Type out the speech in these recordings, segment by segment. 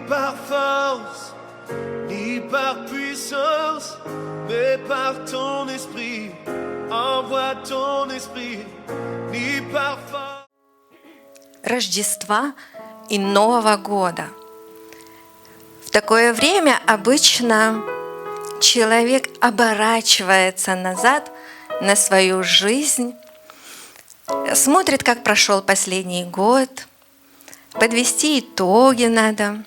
par force, ni par puissance, mais par ton esprit. Envoie ton esprit, ni par force. Рождества и Нового года. В такое время обычно человек оборачивается назад на свою жизнь, смотрит, как прошел последний год, подвести итоги надо,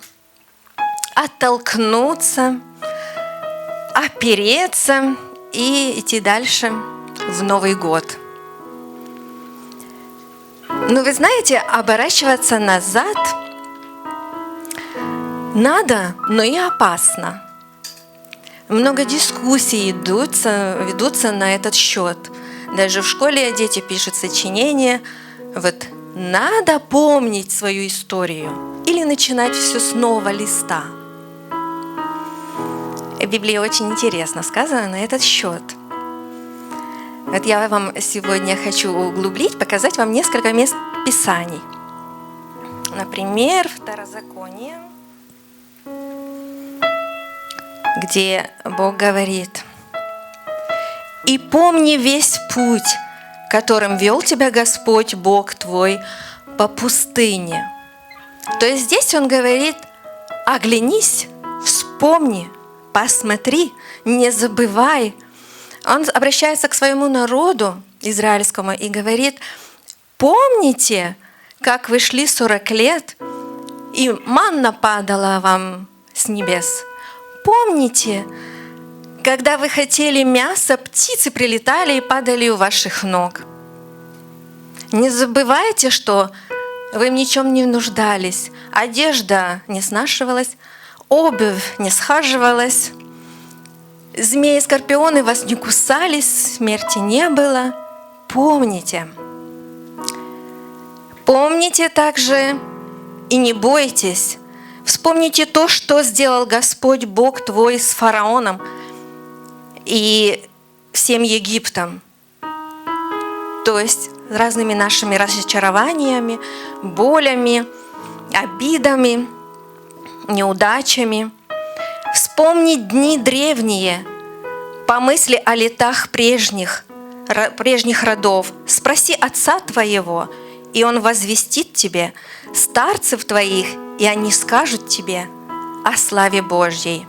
оттолкнуться, опереться и идти дальше в Новый год. Но вы знаете, оборачиваться назад надо, но и опасно. Много дискуссий ведутся на этот счет. Даже в школе дети пишут сочинения. Вот надо помнить свою историю или начинать все с нового листа. В Библии очень интересно сказано на этот счет. Вот я вам сегодня хочу углублить, показать вам несколько мест Писаний. Например, Второзаконие, где Бог говорит: «И помни весь путь, которым вел тебя Господь, Бог твой, по пустыне». То есть здесь Он говорит: оглянись, вспомни, посмотри, не забывай. Он обращается к своему народу израильскому и говорит: помните, как вы шли 40 лет, и манна падала вам с небес. Помните, когда вы хотели мясо, птицы прилетали и падали у ваших ног. Не забывайте, что вы в ничем не нуждались, одежда не снашивалась, обувь не схаживалась, змеи и скорпионы вас не кусались, смерти не было. Помните. Помните также и не бойтесь. Вспомните то, что сделал Господь Бог твой с фараоном и всем Египтом. То есть разными нашими разочарованиями, болями, обидами, неудачами. Вспомни дни древние, помысли о летах прежних родов. Спроси отца твоего, и он возвестит тебе, старцев твоих, и они скажут тебе о славе Божьей.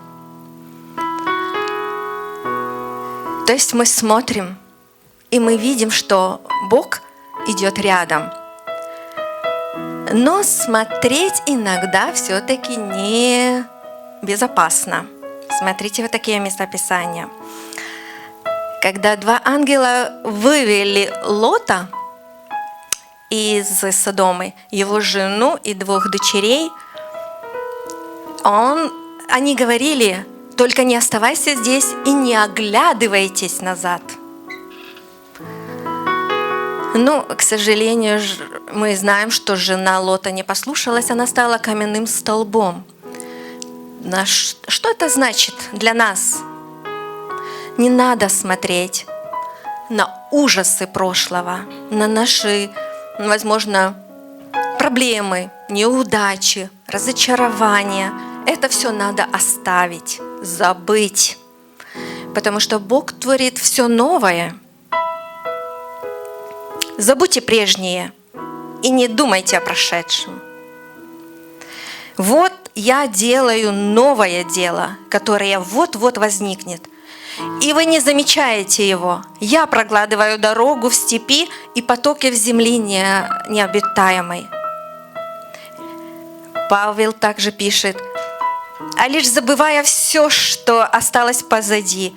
То есть мы смотрим, и мы видим, что Бог идет рядом. Но смотреть иногда все-таки не безопасно. Смотрите вот такие места Писания. Когда 2 ангела вывели Лота из Содомы, его жену и 2 дочерей, они говорили: только не оставайся здесь и не оглядывайтесь назад. Но, к сожалению, мы знаем, что жена Лота не послушалась, она стала каменным столбом. Что это значит для нас? Не надо смотреть на ужасы прошлого, на наши, возможно, проблемы, неудачи, разочарования. Это все надо оставить, забыть, потому что Бог творит все новое. Забудьте прежнее и не думайте о прошедшем. Вот я делаю новое дело, которое вот-вот возникнет, и вы не замечаете его. Я прокладываю дорогу в степи и потоки в земле необитаемой. Павел также пишет: а лишь забывая все, что осталось позади,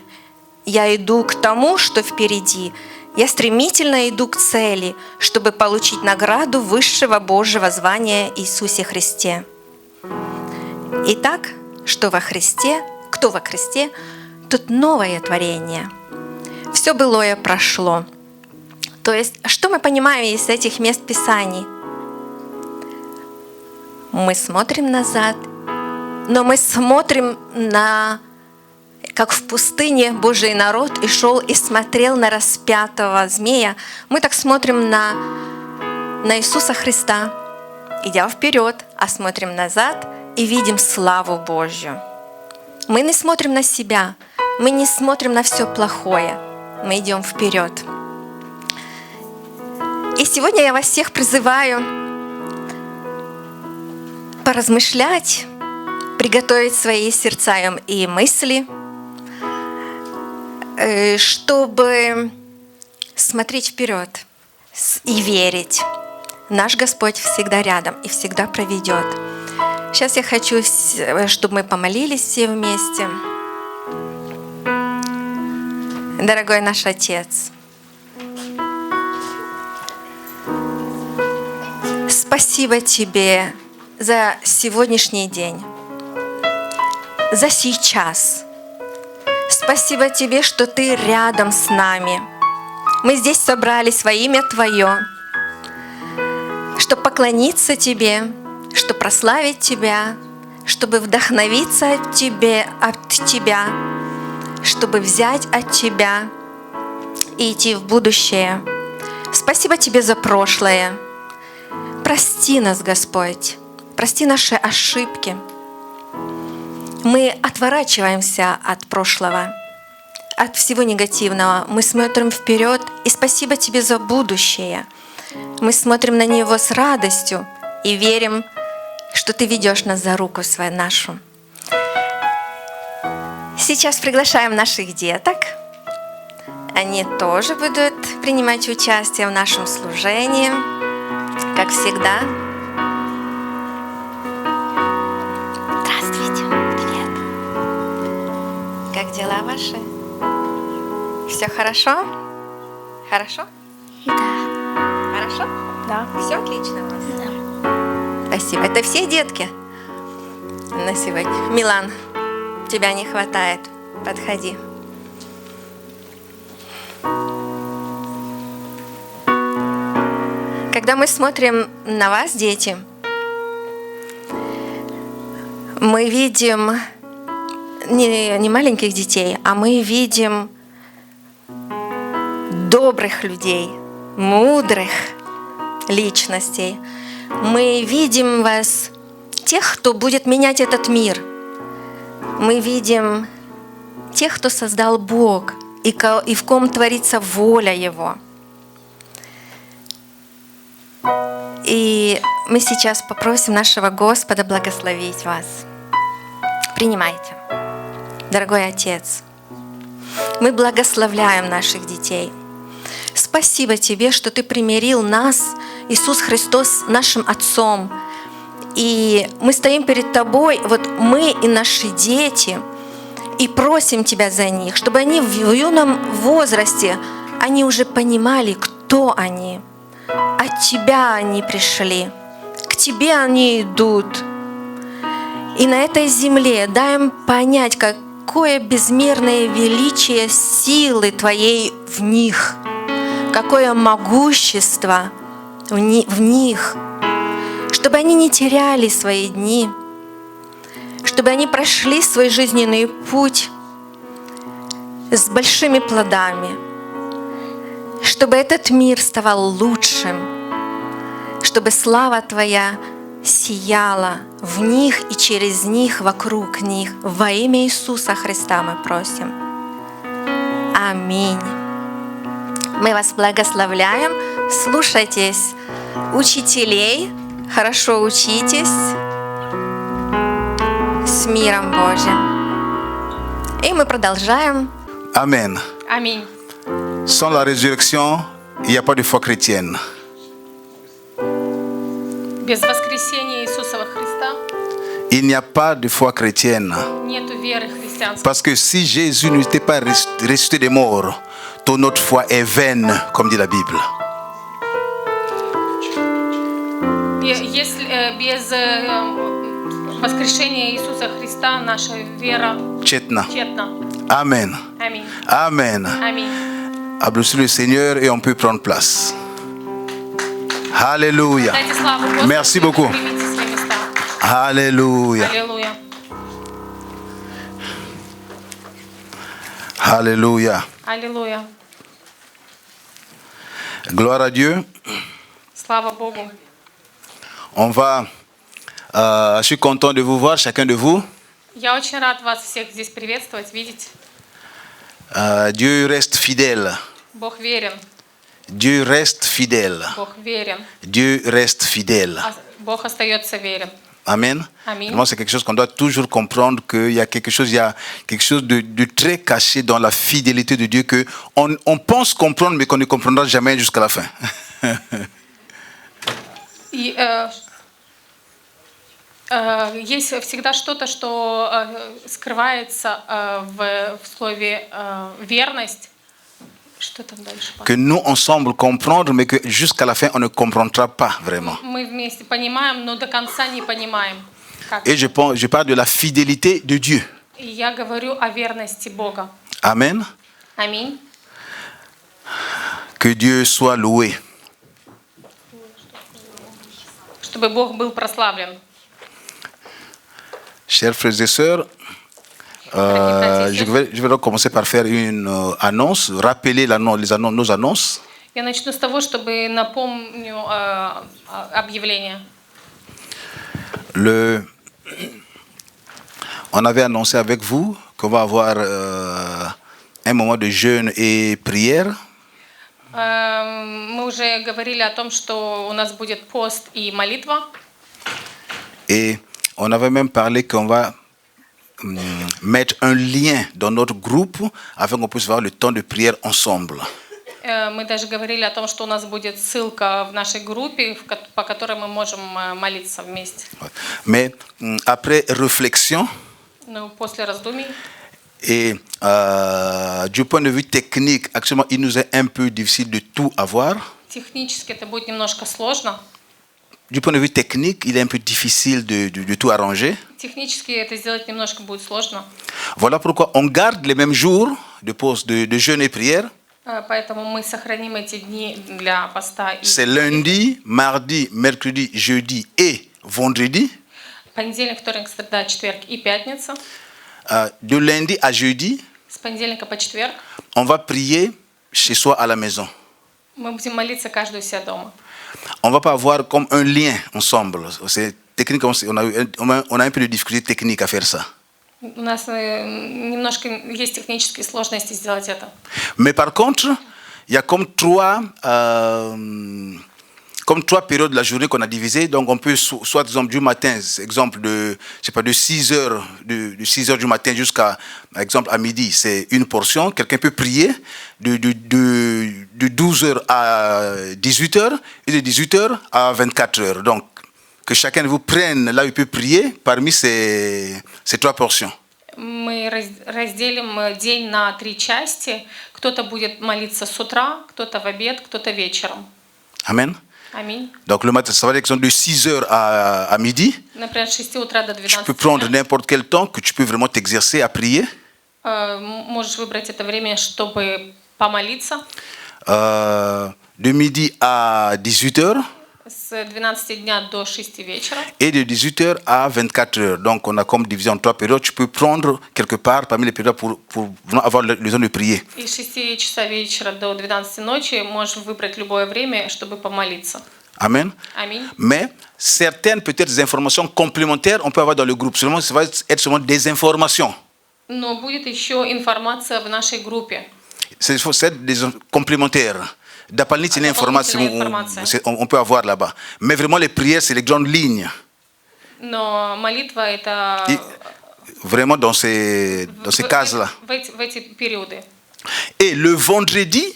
я иду к тому, что впереди. Я стремительно иду к цели, чтобы получить награду высшего Божьего звания Иисусе Христе. Итак, кто во Христе, тот новое творение. Все былое прошло. То есть, что мы понимаем из этих мест Писаний? Мы смотрим назад, но мы смотрим как в пустыне Божий народ и шел и смотрел на распятого змея. Мы так смотрим на Иисуса Христа, идя вперед, а смотрим назад и видим славу Божью. Мы не смотрим на себя, мы не смотрим на все плохое, мы идем вперед. И сегодня я вас всех призываю поразмышлять, приготовить свои сердца и мысли, чтобы смотреть вперед и верить. Наш Господь всегда рядом и всегда проведет. Сейчас я хочу, чтобы мы помолились все вместе. Дорогой наш Отец, спасибо Тебе за сегодняшний день, за сейчас. Спасибо Тебе, что Ты рядом с нами. Мы здесь собрались во имя Твое, чтобы поклониться Тебе, чтобы прославить Тебя, чтобы вдохновиться от Тебя, чтобы взять от Тебя и идти в будущее. Спасибо Тебе за прошлое. Прости нас, Господь, прости наши ошибки. Мы отворачиваемся от прошлого, от всего негативного. Мы смотрим вперед, и спасибо Тебе за будущее. Мы смотрим на него с радостью и верим, что Ты ведешь нас за руку свою нашу. Сейчас приглашаем наших деток. Они тоже будут принимать участие в нашем служении, как всегда. Здравствуйте, привет. Как дела ваши? Все хорошо? Хорошо? Да. Хорошо? Да. Все отлично у вас? Да. Спасибо. Это все детки на сегодня? Милан, тебя не хватает. Подходи. Когда мы смотрим на вас, дети, мы видим не маленьких детей, а мы видим добрых людей, мудрых личностей. Мы видим вас, тех, кто будет менять этот мир. Мы видим тех, кто создал Бог и в ком творится воля Его. И мы сейчас попросим нашего Господа благословить вас. Принимайте. Дорогой Отец, мы благословляем наших детей. Спасибо Тебе, что Ты примирил нас, Иисус Христос, нашим Отцом. И мы стоим перед Тобой, вот мы и наши дети, и просим Тебя за них, чтобы они в юном возрасте, они уже понимали, кто они. От Тебя они пришли, к Тебе они идут. И на этой земле дай им понять, какое безмерное величие силы Твоей в них, какое могущество в них, чтобы они не теряли свои дни, чтобы они прошли свой жизненный путь с большими плодами, чтобы этот мир ставал лучшим, чтобы слава Твоя сияла в них и через них, вокруг них. Во имя Иисуса Христа мы просим. Аминь. Мы вас благословляем. Слушайтесь учителей, хорошо учитесь с миром Божьим. И мы продолжаем. Amen. Аминь. Sans la résurrection, il n'y a pas de foi chrétienne. Без воскресения Иисуса Христа Il n'y a pas de foi chrétienne. нету веры христианской. Parce que si Jésus n'était pas ressuscité des morts, ton autre foi est vaine, comme dit la Bible. Если без воскрешения Иисуса Христа наша вера Tchétna. тщетна. Amen. Аминь. Amen. Аминь. Applaudissez le Seigneur et on peut prendre place. Alléluia. Дайте славу Господу. Merci beaucoup. Примите свои места. Alléluia. Аллилуйя. Alléluia. Аллилуйя. Gloire à Dieu. Слава Богу. On va Je suis content de vous voir, chacun de vous. Я очень рад вас всех здесь приветствовать, видеть. Dieu reste fidèle. Бог верен, Dieu reste fidèle. Бог верен, Dieu reste fidèle. Bог остается верен. Amen. Amen. Vraiment, c'est quelque chose qu'on doit toujours comprendre, qu'il y a quelque chose de très caché dans la fidélité de Dieu, que on pense comprendre, mais qu'on ne comprendra jamais jusqu'à la fin. И есть всегда что-то, что скрывается в слове верность. Что там дальше? Que nous, ensemble, comprendre, mais que jusqu'à la fin, on ne comprendra pas vraiment. Мы вместе понимаем, но до конца не понимаем. Как. Et je parle de la fidélité de Dieu. И я говорю о верности Бога. Amen. Аминь. Que Dieu soit loué. Чтобы Бог был прославлен. Chers frères et sœurs, je vais donc commencer par faire une annonce, rappeler nos annonces. Я начну с того, чтобы напомню объявление. On avait annoncé avec vous qu'on va avoir un moment de jeûne et prière. Мы уже говорили о том, что у нас будет пост и молитва. Et on avait même parlé qu'on va mettre un lien dans notre groupe afin qu'on puisse avoir le temps de prière ensemble. Мы даже говорили о том, что у нас будет ссылка в нашей группе, по которой мы можем молиться вместе. Mais après réflexion, Ну, после раздумий. et du point de vue technique, actuellement, il nous est un peu difficile de tout avoir. Технически это будет немножко сложно. Du point de vue technique, il est un peu difficile de tout arranger. Технически это сделать немножко будет сложно. Voilà pourquoi on garde les mêmes jours de pause de jeûne et prière. Поэтому мы сохраним эти дни для поста. C'est lundi, mardi, mercredi, jeudi et vendredi. Понедельник, вторник, среда, четверг и пятница. De lundi à jeudi, С понедельника по четверг on va prier chez soi à la maison. мы будем молиться каждый у себя дома. On ne va pas avoir comme un lien ensemble. C'est technique, on a un peu de difficulté technique à faire ça. У нас немножко есть технические сложности сделать это. Mais par contre, il y a comme trois périodes de la journée qu'on a divisées. Donc on peut, soit exemple du matin, exemple de 6 heures, de 6 heures du matin jusqu'à, exemple à midi, c'est une portion. Quelqu'un peut prier de 12 heures à 18 heures et de 18 heures à 24 heures. Donc que chacun de vous prenne là où il peut prier parmi ces trois portions. Мы разделим день на 3 части. Кто-то будет молиться с утра, кто-то в обед, кто-то вечером. Amen. Аминь. Donc le matin, ça va être de 6 heures à midi. Например, с 6 утра до 12 Tu peux prendre n'importe quel temps que tu peux vraiment t'exercer à prier. Можешь выбрать это время, чтобы помолиться. De midi à 18 heures. С 12 дня до 6 вечера. Et de 18 heures à 24 heures. Donc on a comme divisé en 3 périodes. Tu peux prendre quelque part parmi les périodes pour vraiment avoir le temps de prier. И с 6 часа вечера до 12 ночи можешь выбрать любое время, чтобы помолиться. Amen. Аминь. Mais certaines peut-être informations complémentaires on peut avoir dans le groupe. Seulement, ça va être seulement des informations. Но будет еще информация в нашей группе. C'est des complémentaires. Дополнительные informations on peut avoir là-bas. Mais vraiment les prières, c'est les grandes lignes. Но молитва это Vraiment dans ces cases-là. в эти периоды. Et le vendredi,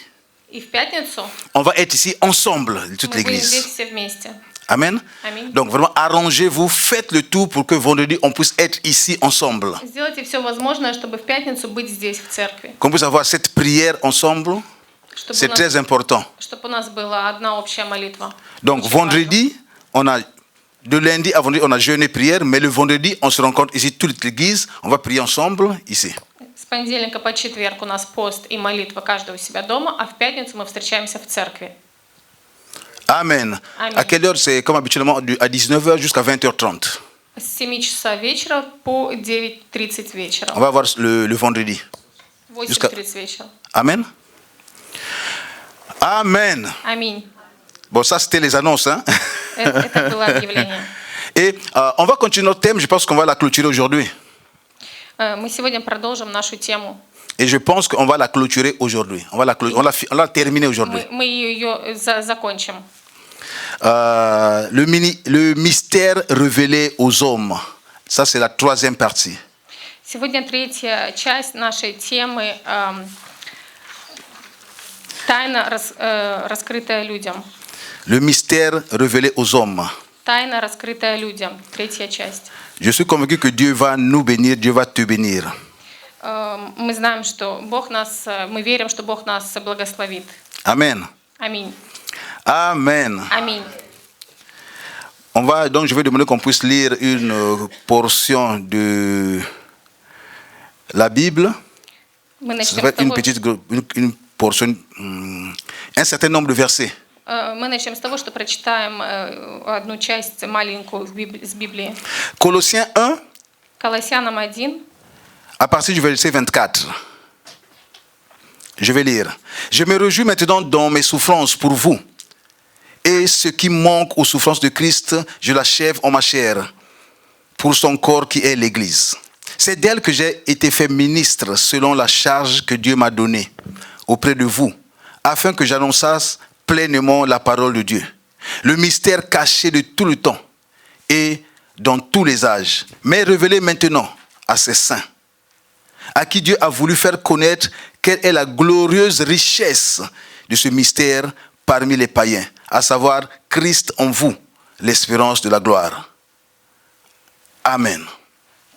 И в пятницу on va être ici ensemble, toute мы будем l'église. здесь все вместе. Amen. Amen. Donc vraiment arrangez-vous, faites le tout pour que vendredi on puisse être ici ensemble. Сделайте все возможное, чтобы в пятницу быть здесь, в церкви. Qu'on puisse avoir cette prière ensemble, c'est très important. Чтобы у нас была одна общая молитва. Donc vendredi, de lundi à vendredi, on a jeûné prière, mais le vendredi, on se rencontre ici, toute l'église, on va prier ensemble ici. С понедельника по четверг у нас пост и молитва каждого у себя дома, а в пятницу мы встречаемся в церкви. Amen. Amen. À quelle heure? C'est comme habituellement à 19h jusqu'à 20h30. С 7 часа вечера по 9:30 вечера. On va voir le vendredi. 8:30 вечера. Amen. Amen. Аминь. Bon, ça c'était les annonces. Hein? Это было объявление. Et on va continuer notre thème, je pense qu'on va la clôturer aujourd'hui. Мы сегодня продолжим нашу тему. Et je pense qu'on va la clôturer aujourd'hui. On va la terminer aujourd'hui. Мы ее закончим. Le mystère révélé aux hommes. Ça, c'est la troisième partie. Сегодня третья часть нашей темы «Тайна, раскрытая людям». Le mystère révélé aux hommes. Тайна, раскрытая людям. Третья часть. Je suis convaincu que Dieu va nous bénir, Dieu va te bénir. Мы знаем, что Бог нас, мы верим, что Бог нас благословит. Amen. Аминь. Amen. Аминь. Donc je vais demander qu'on puisse lire une portion de la Bible. Мы Ça начнем va с être une того, petite une portion, un certain nombre de versets. мы начнем с того, что прочитаем одну часть маленькую с Библии. Colossiens 1, Колоссянам 1, à partir du verset 24. Je vais lire. Je me réjouis maintenant dans mes souffrances pour vous. Et ce qui manque aux souffrances de Christ, je l'achève en ma chair, pour son corps qui est l'Église. C'est d'elle que j'ai été fait ministre selon la charge que Dieu m'a donnée auprès de vous, afin que j'annonçasse pleinement la parole de Dieu. Le mystère caché de tout le temps et dans tous les âges, mais révélé maintenant à ses saints, à qui Dieu a voulu faire connaître quelle est la glorieuse richesse de ce mystère parmi les païens, à savoir Christ en vous, l'espérance de la gloire. Amen.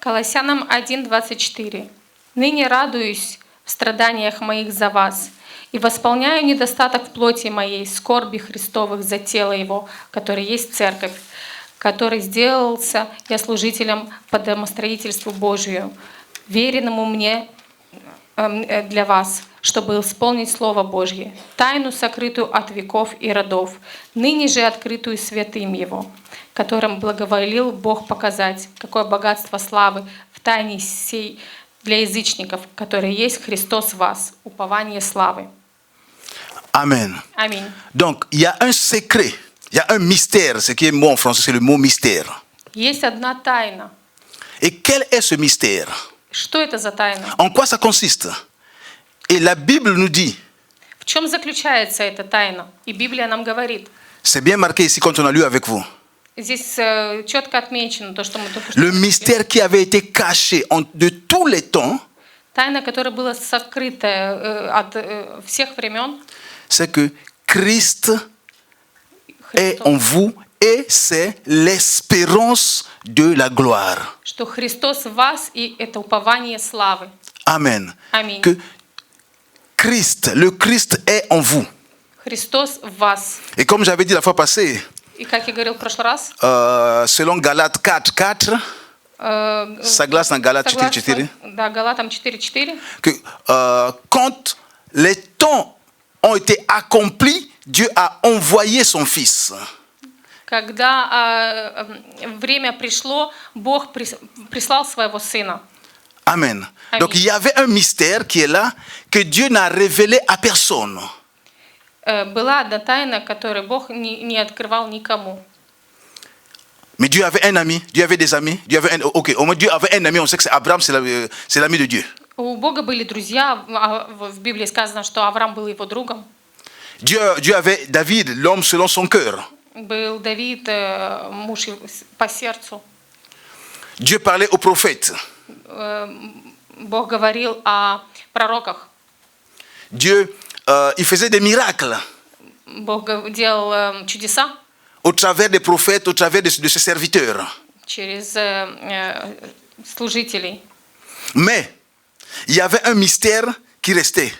Колоссянам 1:24. «Ныне радуюсь в страданиях моих за вас, и восполняю недостаток в плоти моей, скорби Христовых за тело Его, который есть Церковь, который сделался я служителем по домостроительству Божию, веренному мне для вас, чтобы исполнить Слово Божье, тайну, сокрытую от веков и родов, ныне же открытую святым Его, которым благоволил Бог показать, какое богатство славы в тайне сей для язычников, который есть Христос в вас, упование славы». Amen. Аминь. Donc, il y a un secret, il y a un mystère. Ce qui est mot en français, c'est le mot mystère. Есть одна тайна. Et quel est ce mystère? Что это за тайна? En quoi ça consiste? Et la Bible nous dit, В чем заключается эта тайна? И Библия нам говорит. c'est bien marqué ici quand on a lu avec vous, Здесь четко отмечено то, что мы только что le прочитали. mystère qui avait été caché de tous les temps, Тайна, которая была сокрыта от всех времен, c'est que Christ est Христос, en vous et c'est l'espérance de la gloire. что Христос в вас, и это упование славы. Amen. Аминь. Que le Christ est en vous. Христос в вас. Et comme j'avais dit la fois passée, И как я говорил в прошлый раз, selon Galates 4:4, ça glace dans Galates 4:4, да, Галатам 4:4, que quand les temps ont été accomplis, Dieu a envoyé son Fils. когда время пришло, Бог прислал своего Сына. Amen. Amen. Donc il y avait un mystère qui est là, que Dieu n'a révélé à personne. Была одна тайна, которую Бог не открывал никому. Mais Dieu avait un ami, Dieu avait des amis, ok, au moins Dieu avait un ami, on sait que c'est Abraham, c'est l'ami de Dieu. У Бога были друзья, в Библии сказано, что Авраам был его другом. Dieu avait David, l'homme selon son cœur. Был Давид, муж по сердцу. Dieu parlait aux prophètes. Бог говорил о пророках. Dieu, il faisait des miracles Бог делал чудеса au travers des prophètes, au travers de ses serviteurs. через служителей. Mais il y avait un mystère qui restait.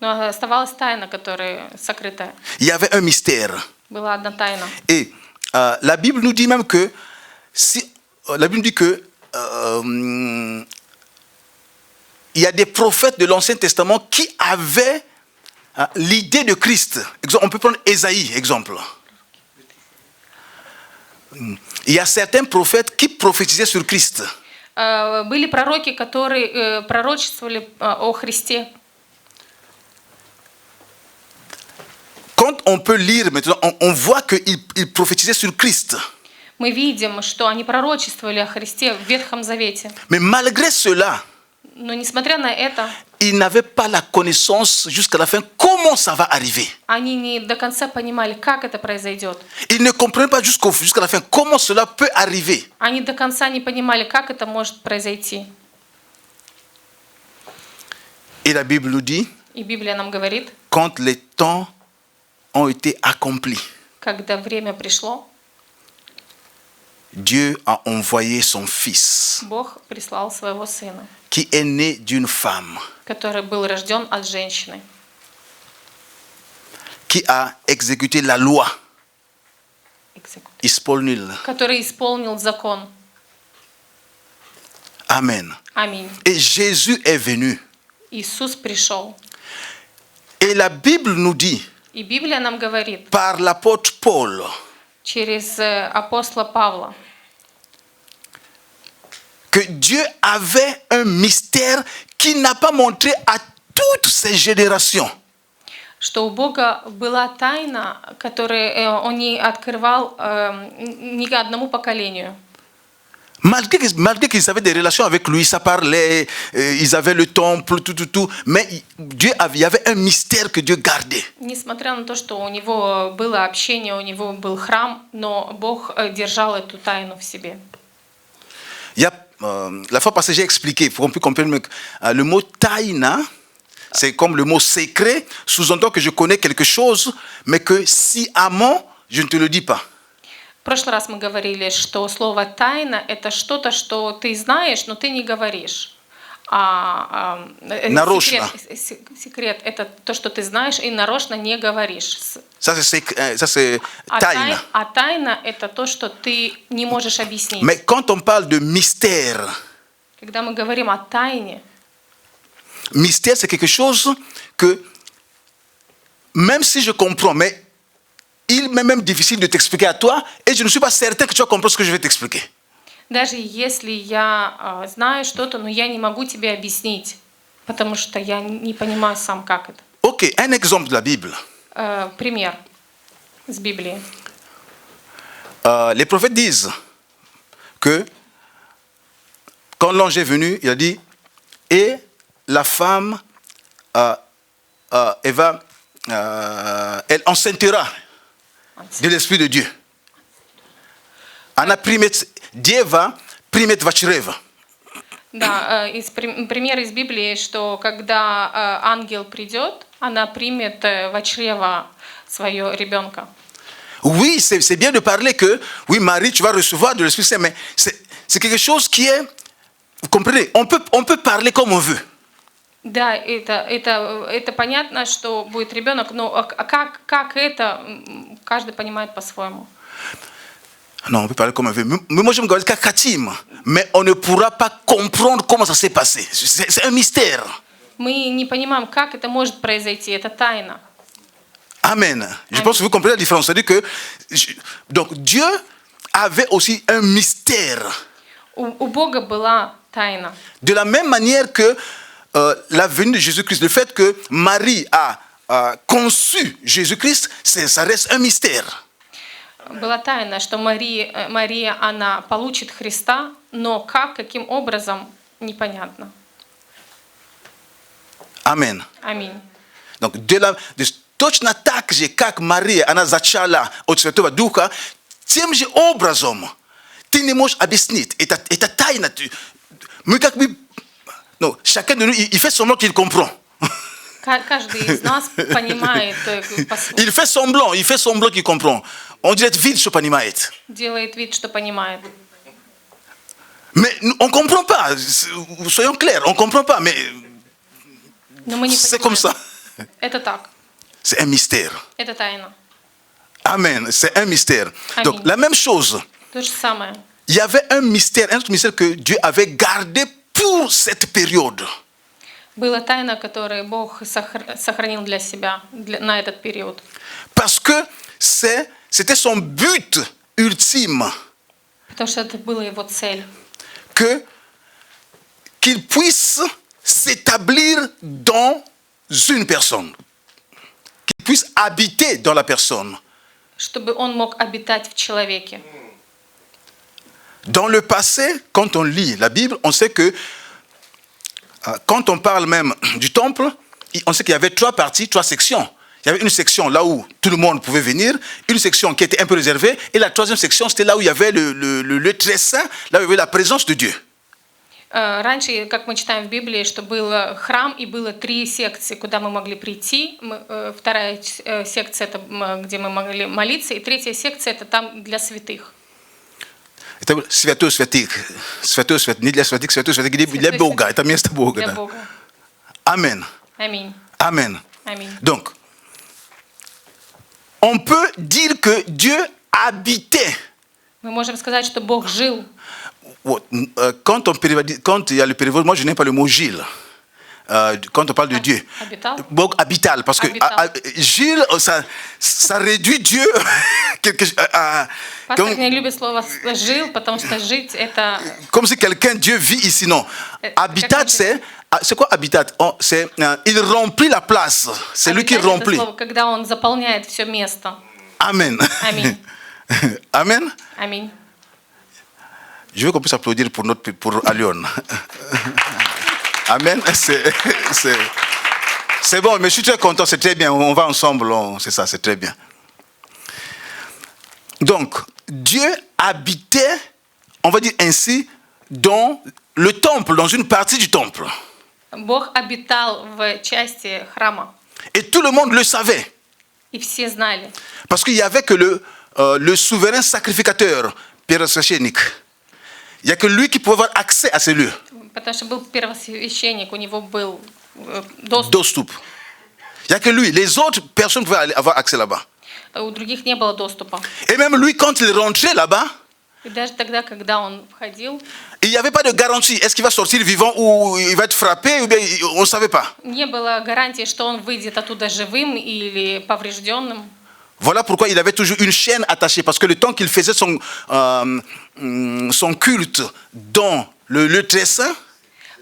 Но оставалась тайна, которая сокрытая. Il y avait un mystère. Была одна тайна. Et la Bible nous dit même que la Bible dit que il y a des prophètes de l'Ancien Testament qui avaient l'idée de Christ. On peut prendre Ésaïe, exemple. Il y a certains prophètes qui prophétisaient sur Christ. Были пророки, которые пророчествовали о Христе. Quand on peut lire maintenant, on voit qu'ils prophétisaient sur Christ. Мы видим, что они пророчествовали о Христе в Ветхом Завете. Mais malgré cela, Но несмотря на это, ils n'avaient pas la connaissance jusqu'à la fin comment ça va arriver. они не до конца понимали, как это произойдет. Ils ne comprenaient pas jusqu'à la fin comment cela peut arriver. Они до конца не понимали, как это может произойти. Et la Bible nous dit, И Библия нам говорит, quand les temps ont été accomplis, когда время пришло, Dieu a envoyé son Fils, Бог прислал своего Сына, qui est né d'une femme, который был рожден от женщины, qui a exécuté la loi, исполнил. который исполнил закон. Amen. Аминь. Et Jésus est venu. Иисус пришел. Et la Bible nous dit, И Библия нам говорит par l'apôtre Paul, через апостола Павла, que Dieu avait un mystère qu'il n'a pas montré à toutes ces générations. что у Бога была тайна, которую Он не открывал ни одному поколению. Malgré qu'ils avaient des relations avec lui, ça parlait, ils avaient le temple, tout, mais il y avait un mystère que Dieu gardait. Несмотря на то, что у него было общение, у него был храм, но Бог держал эту тайну в себе. La fois passée, j'ai expliqué, pour qu'on puisse comprendre, le mot taïna, c'est comme le mot secret, sous-entend que je connais quelque chose, mais que sciemment, je ne te le dis pas. В прошлый раз мы говорили, что слово «тайна» — это что-то, что ты знаешь, но ты не говоришь. Нарочно. Секрет — это то, что ты знаешь и нарочно не говоришь. Ça, c'est taïna. А тайна — это то, что ты не можешь объяснить. Mais quand on parle de mystère, Когда мы говорим о тайне, mystère, c'est quelque chose que, même si je comprends, mais il m'est même difficile de t'expliquer à toi, et je ne suis pas certain que tu vas comprendre ce que je vais t'expliquer. даже если я знаю что-то, но я не могу тебе объяснить, потому что я не понимаю сам, как это. Ok, un exemple de la Bible. Пример из Библии. Les prophètes disent que quand l'ange est venu, il a dit, et la femme, elle enceintera de l'Esprit de Dieu. Она примет, дева примет во чрево. Да, пример из Библии, что когда ангел придет, она примет во чрево свое ребенка. Oui, c'est bien de parler que, oui, Marie, tu vas recevoir de l'Esprit Saint, mais c'est quelque chose qui est, vous comprenez, on peut parler comme on veut. Да, это понятно, что будет ребенок, но как это, каждый понимает по-своему. Non, on peut parler comme on veut. Mais moi, je me garde Katim. Mais on ne pourra pas comprendre comment ça s'est passé. C'est un mystère. Мы не понимаем, как это может произойти, это тайна. Amen. Je pense que vous comprenez la différence. C'est-à-dire que donc Dieu avait aussi un mystère. У Бога была тайна. De la même manière que la venue de Jésus-Christ, le fait que Marie a conçu Jésus-Christ, ça reste un mystère. Была тайна, что Мария, она получит Христа, но каким образом, непонятно. Amen. Аминь. Donc, точно так же, как Мария, она зачала от Святого Духа, тем же образом ты не можешь объяснить. Это тайна. Мы как бы... Non, chacun de nous, il fait semblant qu'il comprend. Каждый из нас понимает. Il fait semblant qu'il comprend. On dirait vite, что понимает. Делает вид, что понимает. Mais on ne comprend pas. Soyons clairs, on ne comprend pas. Mais c'est comme ça. Это так. C'est un mystère. Это тайна. Amen. C'est un mystère. Amen. Donc, la même chose. То же самое. Il y avait un autre mystère que Dieu avait gardé pour cette période. Была тайна, которую Бог сохранил для себя на этот период. Parce que c'était son but ultime. Потому что это была его цель. Qu'il puisse s'établir dans une personne. Qu'il puisse habiter dans la personne. Чтобы он мог обитать в человеке. Dans le passé, quand on lit la Bible, on sait que quand on parle même du temple, on sait qu'il y avait 3 parties, 3 sections. Il y avait une section là où tout le monde pouvait venir, une section qui était un peu réservée, et la 3e section, c'était là où il y avait le très saint, là où il y avait la présence de Dieu. Раньше, как мы читаем в Библии, что был храм и было 3 секции, куда мы могли прийти. Вторая секция это где мы могли молиться, и 3-я секция это там для святых. Это святой святых, святой святых, не для святых, святой святых, для Бога, это место Бога. Для Да. Бога. Amen. Аминь. Amen. Аминь. Donc, on peut dire que Dieu habitait. Мы можем сказать, что Бог жил. Quand il y a le périvole, moi je n'aime pas le mot Gilles. Quand on parle de Dieu. Habital? Bog habital, parce que Habital. Gilles, ça réduit Dieu. Пастор не любит слово «жил», потому что жить – это… Comme si quelqu'un, Dieu vit ici, non. Habitat, c'est quoi habitat? C'est il remplit la place. C'est lui qui Habitat – это remplit. слово, когда он заполняет все место. Amen. Аминь. Amen. Аминь. Je veux qu'on puisse applaudir pour Alion. Amen. C'est bon, mais je suis très content, c'est très bien. On va ensemble, c'est ça, c'est très bien. Donc, Dieu habitait, on va dire ainsi, dans le temple, dans une partie du temple. Бог обитал в части храма, Et tout le monde le savait. и все знали. Parce qu'il n'y avait que le souverain sacrificateur, первосвященник. Il n'y a que lui qui pouvait avoir accès à ces lieux. Потому что был первосвященник, у него был доступ. Достуp. Il n'y a que lui. Les autres personnes pouvaient avoir accès là-bas. У других не было доступа. Et même lui, quand il rentrait là-bas, И даже тогда, когда он входил, il n'y avait pas de garantie. Est-ce qu'il va sortir vivant ou il va être frappé ou bien on ne savait pas. не было гарантии, что он выйдет оттуда живым или поврежденным. Voilà pourquoi il avait toujours une chaîne attachée. Parce que le temps qu'il faisait son culte dans le lieu très saint,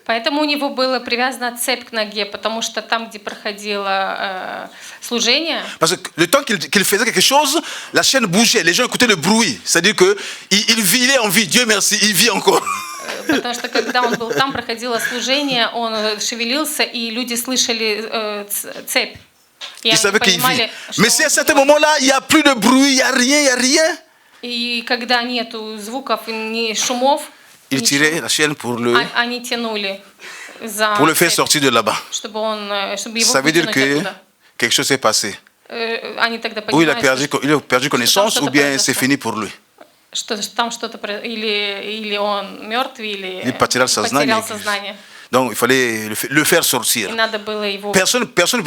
Поэтому у него была привязана цепь к ноге, потому что там, где проходило служение, parce que le temps qu'il faisait quelque chose, la chaîne bougeait. Les gens écoutaient le bruit. C'est-à-dire qu'il vivait en vie. Dieu merci, il vit encore. потому что когда он был там, проходило служение, он шевелился, и люди слышали цепь. И Ils они savaient qu'il vit. понимали, что Mais si à он certain живой. moment-là, il n'y a plus de bruit, il n'y a rien, il n'y a rien, И когда нету звуков, ни шумов, il ничего, tirait la chaîne pour они тянули за le faire цепь, sortir de là-bas. чтобы его Ça veut dire вытянуть que оттуда. quelque chose s'est passé. Они тогда Ou il a понимают, perdu connaissance, что-то ou bien c'est произошло. fini pour lui. что там что-то или он мертв, или Il потерял сознание. сознание. Donc il fallait le faire И sortir. надо было его… Personne ne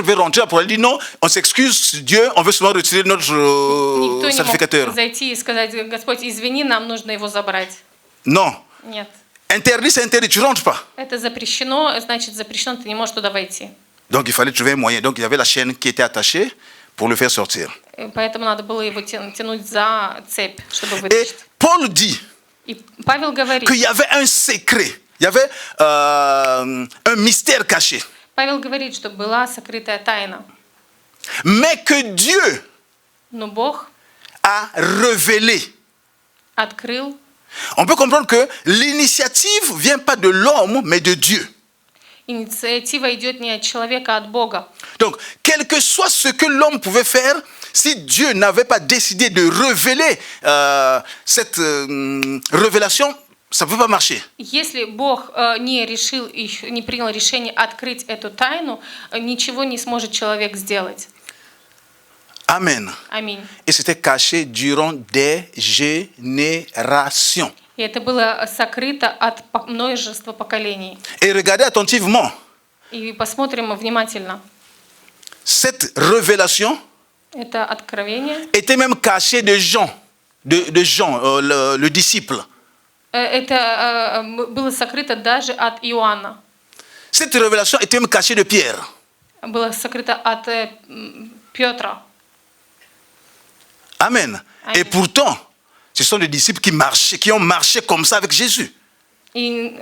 pouvait rentrer pour lui dire non, on s'excuse, Dieu, on veut seulement retirer notre Никто не sacrificateur. мог зайти и сказать: Господь, извини, нам нужно его забрать. Non. Нет. Interdit, c'est interdit, tu ne rentres pas. Это запрещено, значит запрещено, ты не можешь туда войти. Donc il fallait trouver un moyen. Donc il y avait la chaîne qui était attachée pour le faire sortir. И поэтому надо было его тянуть за цепь, чтобы Et вытащить. Paul dit И Павел говорит, qu'il y avait un secret, il y avait un mystère caché. Павел говорит, что была сокрытая тайна, Mais que Dieu но Бог a révélé. открыл. On peut comprendre que l'initiative ne vient pas de l'homme, mais de Dieu. Инициатива идет не от человека, а от Бога. Donc, quel que soit ce que l'homme pouvait faire, si Dieu n'avait pas décidé de révéler cette révélation, ça ne peut pas marcher. Если Бог не решил, не принял решение открыть эту тайну, ничего не сможет человек сделать. Amen. Аминь. Et c'était caché durant des générations. И это было сокрыто от множества поколений. Et regardez attentivement, И посмотрим внимательно. cette révélation Это откровение. était même cachée de Jean, le disciple. Это было сокрыто даже от Иоанна. Cette révélation était même cachée de Pierre. Было сокрыто от Петра. Amen. Et pourtant, ce sont des disciples qui ont marché comme ça avec Jésus. И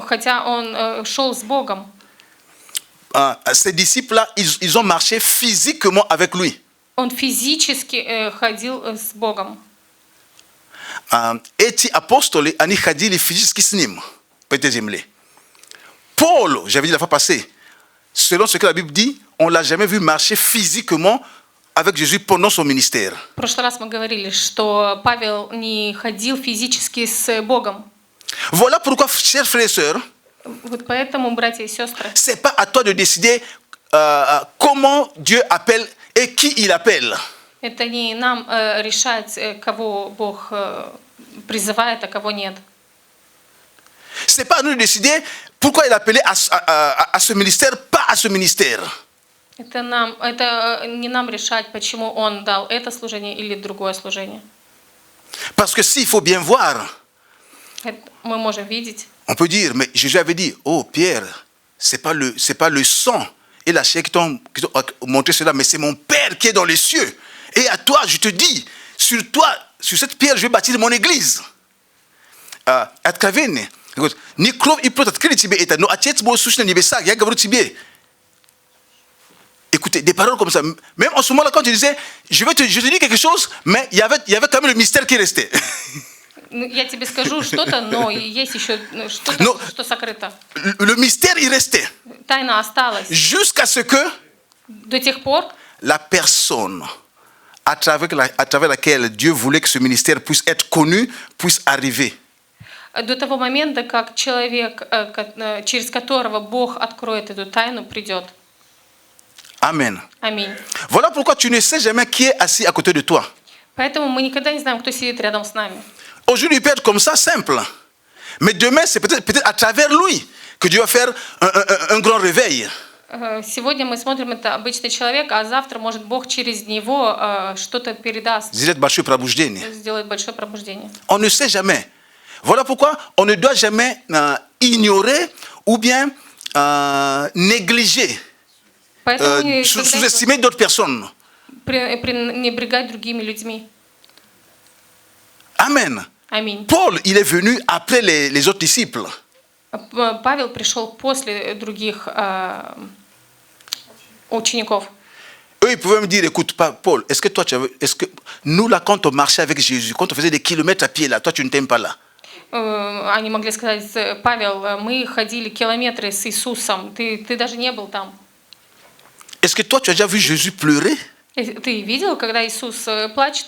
хотя он шел с Богом, Ces disciples-là, ils ont marché physiquement avec lui. он физически ходил с Богом. eti apostole ani khadili physique snim peut-être j'aime. Paul, j'avais dit la fois passée, selon ce que la Bible dit, on l'a jamais vu marcher physiquement avec Jésus pendant son ministère. В прошлый раз мы говорили, что Павел не ходил физически с Богом. Voilà pourquoi, chers frères et sœurs, Вот поэтому, братья и сестры, c'est pas à toi de décider comment Dieu appelle et qui il appelle. это не нам решать, кого Бог призывает, а кого нет. C'est pas à nous de décider pourquoi il a appelé à ce ministère, pas à ce ministère. Это не нам решать, почему Он дал это служение или другое служение. Parce que s'il faut bien voir, Мы можем видеть. on peut dire, mais Jésus avait dit, oh Pierre, c'est pas le sang et la chair qui t'ont montré cela, mais c'est mon Père qui est dans les cieux. Et à toi, je te dis, sur cette pierre, je vais bâtir mon église. Écoutez, des paroles comme ça. Même en ce moment-là, quand tu disais, je te dis quelque chose, mais il y avait quand même le mystère qui restait. Я тебе скажу что-то, но есть еще что-то, что сокрыто. Le mystère, il restait. Тайна осталась. Jusqu'à ce que До тех пор, la personne à travers laquelle Dieu voulait que ce ministère puisse être connu, puisse arriver. до того момента, как человек, через которого Бог откроет эту тайну, придет. Amen. Аминь. Voilà pourquoi tu ne sais jamais qui est assis à côté de toi. Поэтому мы никогда не знаем, кто сидит рядом с нами. Aujourd'hui, il peut être comme ça, simple. Mais demain, c'est peut-être à travers lui que Dieu va faire un grand réveil. Сегодня мы смотрим, это обычный человек, а завтра, может, Бог через него что-то передаст, Сделает большое пробуждение. сделает большое пробуждение. On ne sait jamais. Voilà pourquoi on ne doit jamais ignorer ou bien négliger, Поэтому не sous-estimer d'autres personnes. пренебрегать другими людьми. Amen. Аминь. Paul, il est venu après les autres disciples. Павел пришел после других учеников. Eux, ils pouvaient me dire, écoute, Paul, est-ce que nous, là, quand on marchait avec Jésus, quand on faisait des kilomètres à pied, là, toi, tu ne t'aimes pas là? Они могли сказать: Павел, мы ходили километры с Иисусом, ты даже не был там. Est-ce que toi, tu as déjà vu Jésus pleurer? Ты видел, когда Иисус плачет?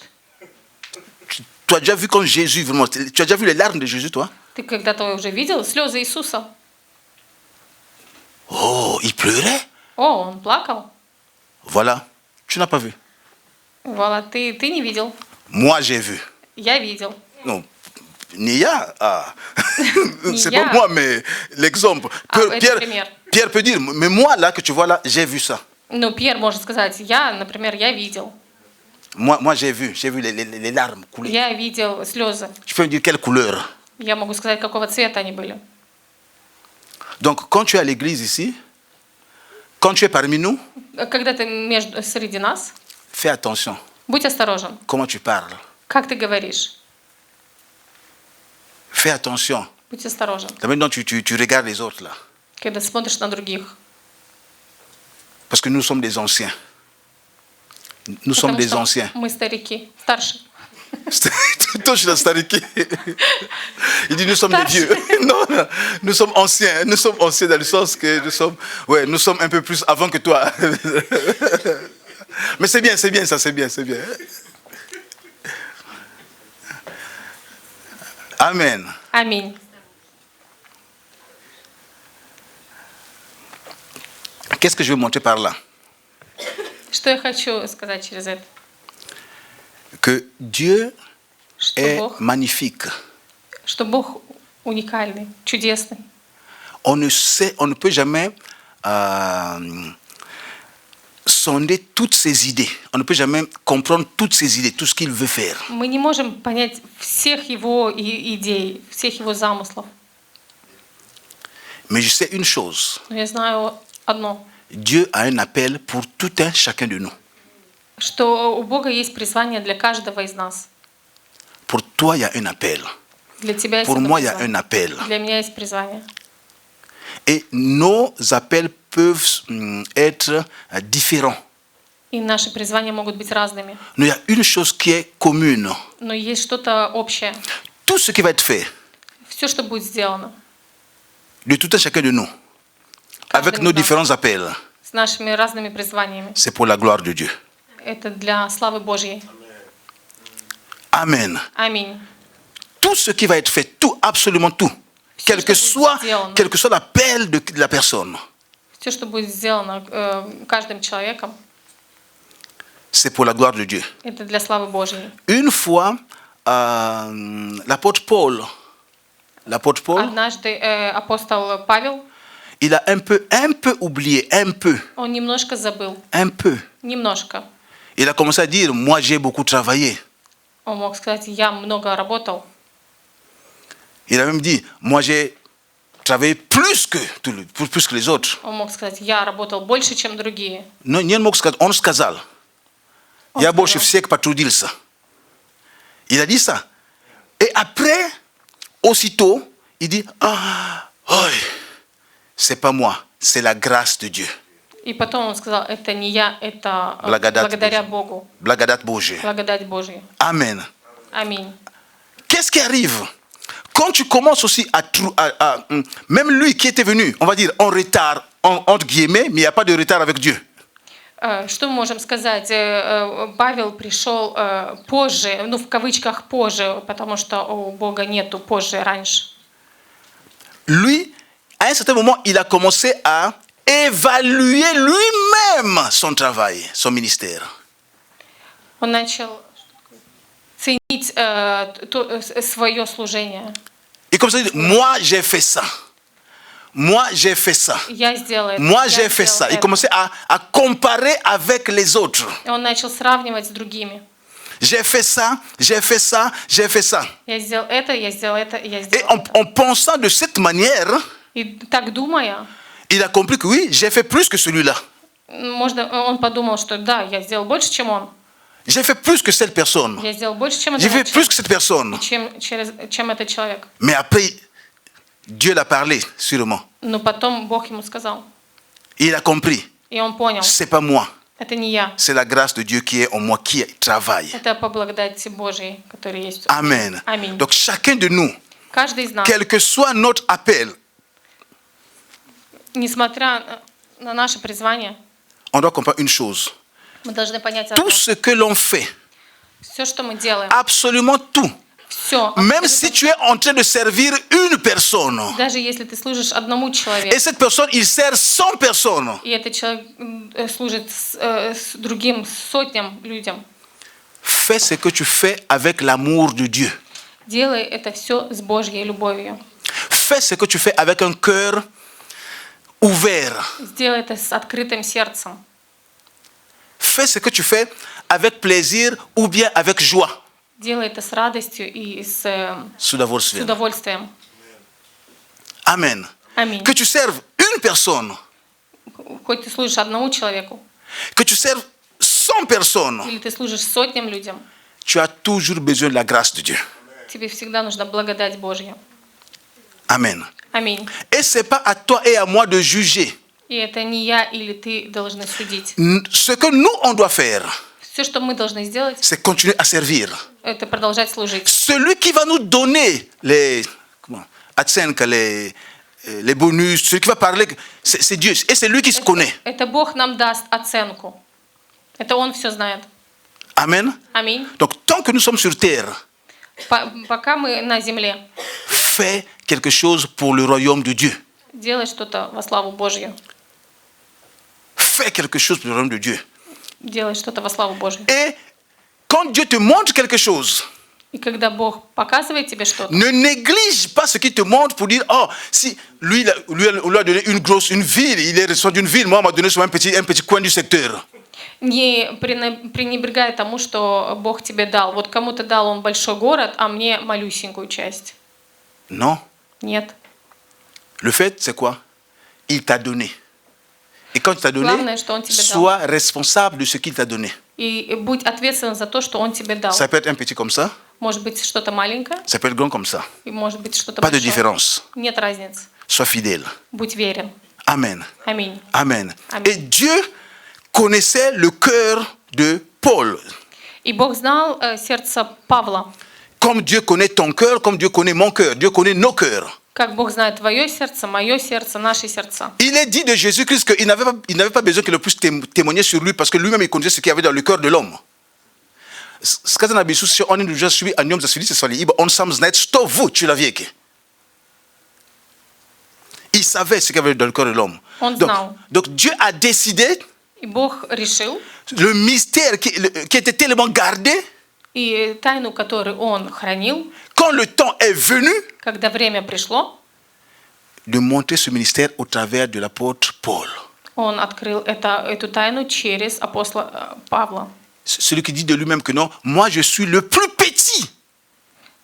Tu as déjà vu quand Jésus, vraiment, tu as déjà vu les larmes de Jésus, toi? Ты когда-то уже видел слезы Иисуса? Oh, il pleurait? О, он плакал. Voilà, tu n'as pas vu. Voilà, ты не видел. Moi, j'ai vu. Я видел. Non, Nia, c'est Nia. pas moi, mais l'exemple. Pierre peut dire, mais moi, là, que tu vois là, j'ai vu ça. Ну, Пьер может сказать: например, я видел. Moi j'ai vu les larmes couler. Я видел слезы. Je peux me dire quelle couleur. Я могу сказать, какого цвета они были. Donc, quand tu es à l'église ici, quand tu es parmi nous, Когда ты среди нас, fais attention. будь осторожен. Comment tu parles. Как ты говоришь? Fais attention. Будь осторожен, La manière dont tu regardes les autres là. когда смотришь на других. Parce que nous sommes des anciens. Nous sommes Потому des что anciens. мы старики, старше. Toi, je suis stariki. Il dit nous sommes des vieux. Non, nous sommes anciens. Nous sommes anciens dans le sens que nous sommes un peu plus avant que toi. Mais c'est bien, ça, c'est bien. Amen. Аминь. Qu'est-ce que je veux montrer par là? Что я хочу сказать через это? Que Dieu Что est Бог, magnifique. что Бог уникальный, чудесный. On ne peut jamais sonder toutes ses idées. On ne peut jamais comprendre toutes ses idées, tout ce qu'il veut faire. Мы не можем понять всех его идей, всех его замыслов. Mais je sais une chose. Но я знаю одно, Dieu a un appel pour tout un chacun de nous. что у Бога есть призвание для каждого из нас. Pour toi, il y a un appel. Для тебя есть Pour это moi, il y a призвание. un appel. Для меня есть призвание. Et nos appels peuvent être différents. И наши призвания могут быть разными. Mais il y a une chose qui est commune. Но есть что-то общее. Tout ce qui va être fait Все, что будет сделано de tout un chacun de nous, avec каждым nos из нас, différents appels, с нашими разными призваниями, c'est pour la gloire de Dieu. это для славы Божьей. Amen. Аминь. Tout ce qui va être fait, tout, absolument tout, quel que soit l'appel de la personne, Все, что будет сделано каждым человеком, c'est pour la gloire de Dieu. это для славы Божьей. Une fois, l'apôtre Paul, Однажды апостол Павел, il a un peu oublié, он немножко забыл, un peu. немножко. Il a commencé à dire, moi j'ai beaucoup travaillé. Он мог сказать, я много работал. Il a même dit, moi j'ai travaillé plus que les autres. Он мог сказать, я работал больше, чем другие. Но не мог сказать, он сказал. Я больше всех потрудился. Il a dit ça. Et après, aussitôt, il dit, c'est pas moi, c'est la grâce de Dieu. И потом он сказал, это не я, это Благодать благодаря Божья. Богу. Благодать Божия. Благодать Божья. Amen. Аминь. Qu'est-ce qui arrive quand tu commences aussi même lui qui était venu, on va dire en retard, entre guillemets, mais il n'y a pas de retard avec Dieu. Что мы можем сказать? Павел пришел позже, ну в кавычках позже, потому что у Бога нету позже, раньше. Lui, à un certain moment, il a commencé à évaluer lui-même son travail, son ministère. Он начал ценить свое служение. Et comme ça, il dit, moi j'ai fait ça. Moi j'ai fait ça. Я сделал это. Moi j'ai fait ça. Il commençait à comparer avec les autres. И он начал сравнивать с другими. J'ai fait ça, j'ai fait ça, j'ai fait ça. Я сделал это, я сделал это, я Et сделал это. en pensant de cette manière, И так думая, il a compris que oui, j'ai fait plus que celui-là. он подумал, что да, я сделал больше, чем он. J'ai fait plus que cette personne. Я сделал больше, чем J'ai fait этот plus человек. que cette personne. Чем этот человек. Mais après, Dieu l'a parlé, sûrement. Но потом Бог ему сказал. Il a compris. И он понял, C'est pas moi. это не я. C'est la grâce de Dieu qui est en moi, qui travaille. Это по благодати Божьей, которая есть. Amen. Аминь. Donc chacun de nous, Каждый из нас, quel que soit notre appel, несмотря на наше призвание, on doit comprendre une chose. мы должны понять одно. Tout ce que l'on fait, Все, что мы делаем, absolument tout, все. même si tu es en train de servir une personne, Даже если ты служишь одному et человеку, cette personne, il sert 100 personnes, и этот человек служит с другим сотням людям, fais ce que tu fais avec l'amour de Dieu. делай это все с Божьей любовью. Fais ce que tu fais avec un cœur ouvert. Сделай это с открытым сердцем. Fais ce que tu fais avec plaisir ou bien avec joie. Делай это с радостью и с удовольствием. Amen. Аминь. Que tu serves une personne, Хоть ты служишь одному человеку, que tu serves 100 personnes, или ты служишь сотням людям, tu as toujours besoin de la grâce de Dieu. тебе всегда нужна благодать Божья. Amen. Аминь. Et c'est pas à toi et à moi de juger. И это не я или ты должны судить. Ce que nous, on doit faire, Все, что мы должны сделать, c'est continuer à servir. это продолжать служить. Celui qui va nous donner les bonus, celui qui va parler, c'est Dieu. Et c'est lui qui se connaît. Это Бог нам даст оценку. Это Он все знает. Amen. Аминь. Donc, tant que nous sommes sur terre, Пока мы на земле, fais quelque chose pour le royaume de Dieu. делай что-то во славу Божью. Fais quelque chose pour le royaume de Dieu. Делай что-то во славу Божью. Et quand Dieu te montre quelque chose, И когда Бог показывает тебе что-то, ne néglige pas ce qu'il te montre pour dire, oh, si lui on lui a donné une ville, il est responsable d'une ville, moi on m'a donné sur un petit coin du secteur. не пренебрегай тому, что Бог тебе дал. Вот кому-то дал Он большой город, а мне малюсенькую часть. Non. Нет. Le fait, c'est quoi? Il t'a donné. Et quand il t'a donné, Главное, что Он тебе дал. sois responsable de ce qu'il t'a donné. И будь ответственен за то, что Он тебе дал. Ça peut être un petit comme ça, Может быть, что-то маленькое, ça peut être grand comme ça. и может быть, что-то Pas de большое. différence. Нет разницы. Sois fidèle. Будь верен. Amen. Аминь. Amen. Amen. Et Dieu, connaissait le cœur de Paul. И Бог знал сердце Павла. Comme Dieu connaît ton cœur, comme Dieu connaît mon cœur, Dieu connaît nos cœurs. Как Бог знает твое сердце, мое сердце, наши сердца. Il est dit de Jésus-Christ qu'il n'avait pas besoin que le puisse témoigner sur lui parce que lui-même il connaissait ce qu'il y avait dans le cœur de l'homme. Сказано об Иисусе, он уже шли о нем засвидетельствовали, ибо он сам знает, что в человеке. Il savait ce qu'il y avait dans le cœur de l'homme. Donc Dieu a décidé, И Бог решил, le mystère qui était tellement gardé, и тайну, которую Он хранил, quand le temps est venu, когда время пришло, de montrer ce ministère au travers de l'apôtre Paul. Он открыл эту тайну через апостола Павла. Celui qui dit de lui-même que non, moi je suis le plus petit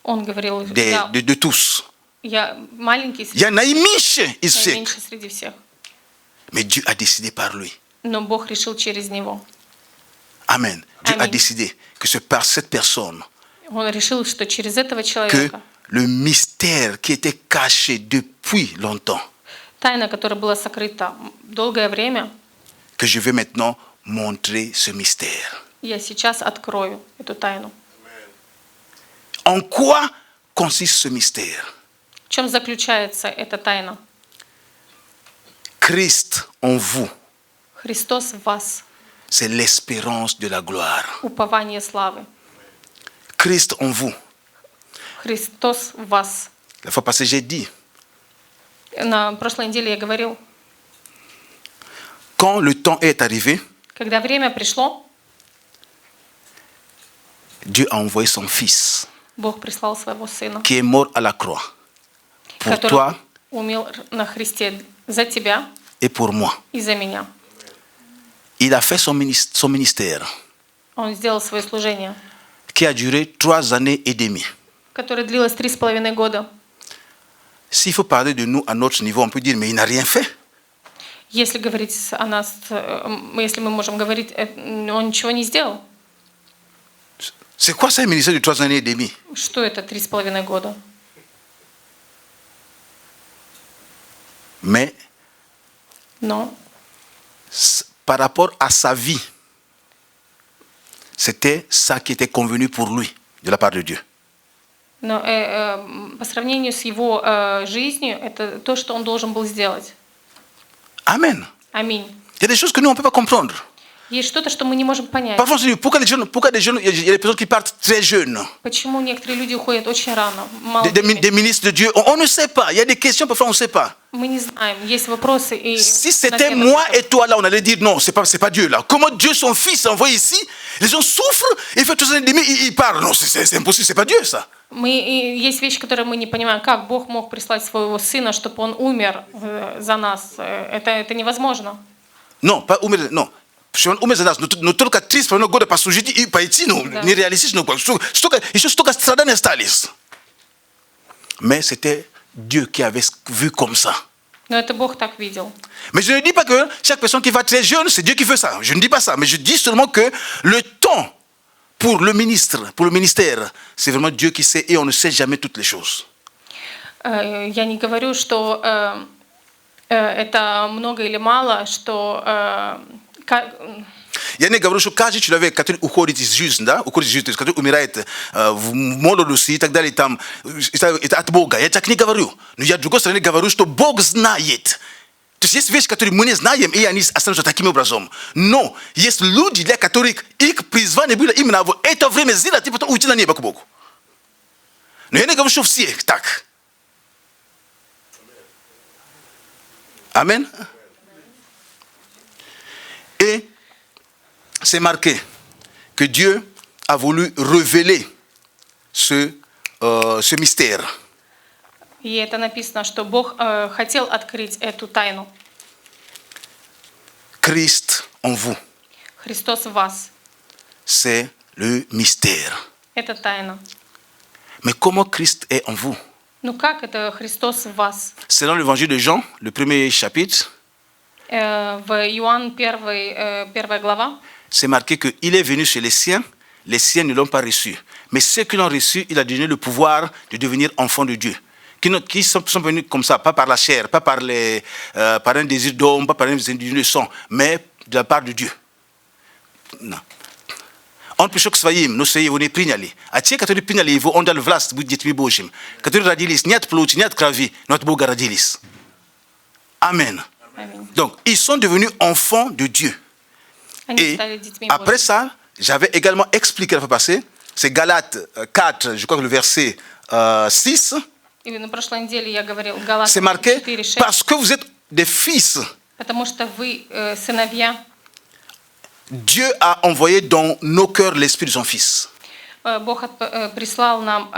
Он говорил, de tous. я маленький Il y en a une miche, меньше среди всех. Mais Dieu a décidé par lui. Но Бог решил через него. Amen. Dieu a Amen. décidé que c'est par cette personne Он решил, что через этого que человека le mystère qui était caché depuis longtemps, тайна, которая была сокрыта долгое время, que je vais maintenant montrer ce mystère. я сейчас открою эту тайну. En quoi consiste ce mystère? В чем заключается эта тайна? Christ en vous, Христос в вас, c'est l'espérance de la gloire. упование славы. Christ en vous. Христос в вас. La fois passée, j'ai dit, На прошлой неделе я говорил, quand le temps est arrivé, когда время пришло, Dieu a envoyé son Fils, Бог прислал своего Сына, qui est mort à la croix, pour который toi умер на Христе за тебя et pour moi. и за меня. Il a fait son ministère, Он сделал свое служение, qui a duré 3 années et demie. которое длилось 3,5 года. S'il faut parler de nous à notre niveau, on peut dire, mais il n'a rien fait. Если говорить о нас, если мы можем говорить, он ничего не сделал. C'est quoi ça, un ministère de 3 années et demie? Что это 3,5 года? Mais Но par rapport à sa vie, c'était ça qui était convenu pour lui, de la part de Dieu. Но по сравнению с его жизнью, это то, что он должен был сделать. Amen. Аминь. Il y a des choses que nous, on ne peut pas comprendre. Есть что-то, что мы не можем понять. Parfois, on se dit, pourquoi des jeunes, il y a des personnes qui partent très jeunes, Почему некоторые люди уходят очень рано, des молодыми? ministres de Dieu, on ne sait pas. Il y a des questions, parfois, on ne sait pas. Мы не знаем, есть вопросы. И Si на c'était все moi вопросы. et toi là, on allait dire non, c'est pas Dieu là. Comment Dieu, son Fils, envoyé ici, les gens souffrent, il fait tout ça, il parle. Non, c'est impossible, c'est pas Dieu ça. Есть вещи, которые мы не понимаем, как Бог мог прислать своего Сына, чтобы Он умер за нас. Это невозможно. Non, pas Omer, non. Omer Zanas, nous trouvons que triste, nous goda pas sujet, il pas ici, nous, ni réalistes, nous quoi. Il se stocke strada nestalis. Mais c'était Dieu qui avait vu comme ça. Но это Бог так видел. Mais je ne dis pas que chaque personne qui va très jeune, c'est Dieu qui fait ça. Je ne dis pas ça, mais je dis seulement que le temps pour le ministère, c'est vraiment Dieu qui sait et on ne sait jamais toutes les choses. Я не говорю, что это много или мало, что Я не говорю, что каждый человек, который уходит из жизни, да, который умирает в молодости и так далее, там, это от Бога. Я так не говорю. Но я, с другой стороны, говорю, что Бог знает. То есть есть вещи, которые мы не знаем, и они останутся таким образом. Но есть люди, для которых их призвание было именно в это время сделать и потом уйти на небо к Богу. Но я не говорю, что все так. Amen. Et c'est marqué que Dieu a voulu révéler ce mystère. И это написано, что Бог хотел открыть эту тайну. Christ en vous, Христос в вас. c'est le mystère. Это тайна. Mais comment Christ est en vous? Ну как это Христос в вас? Selon l'évangile de Jean, le premier chapitre, В Иоанн 1 глава c'est marqué qu'il est venu chez les siens ne l'ont pas reçu. Mais ceux qui l'ont reçu, il a donné le pouvoir de devenir enfants de Dieu. Qui sont venus comme ça, pas par la chair, pas par un désir d'homme, pas par un désir de sang, mais de la part de Dieu. non. On peut choquer своим, но свои его не приняли. А те, которые приняли его, он дал власть быть детьми Божьими. Которые родились не от плоти, не от крови, но от Бога родились. Amen. Аминь. Donc, ils sont devenus enfants de Dieu. Они Et стали детьми après Божьими. ça, j'avais également expliqué la fois passée, c'est Galates 4, je crois que le verset 6, И на прошлой неделе я говорил c'est Галатам marqué 4:6, parce que vous êtes des fils. потому что вы сыновья. Dieu a envoyé dans nos cœurs l'esprit de son fils. Бог прислал нам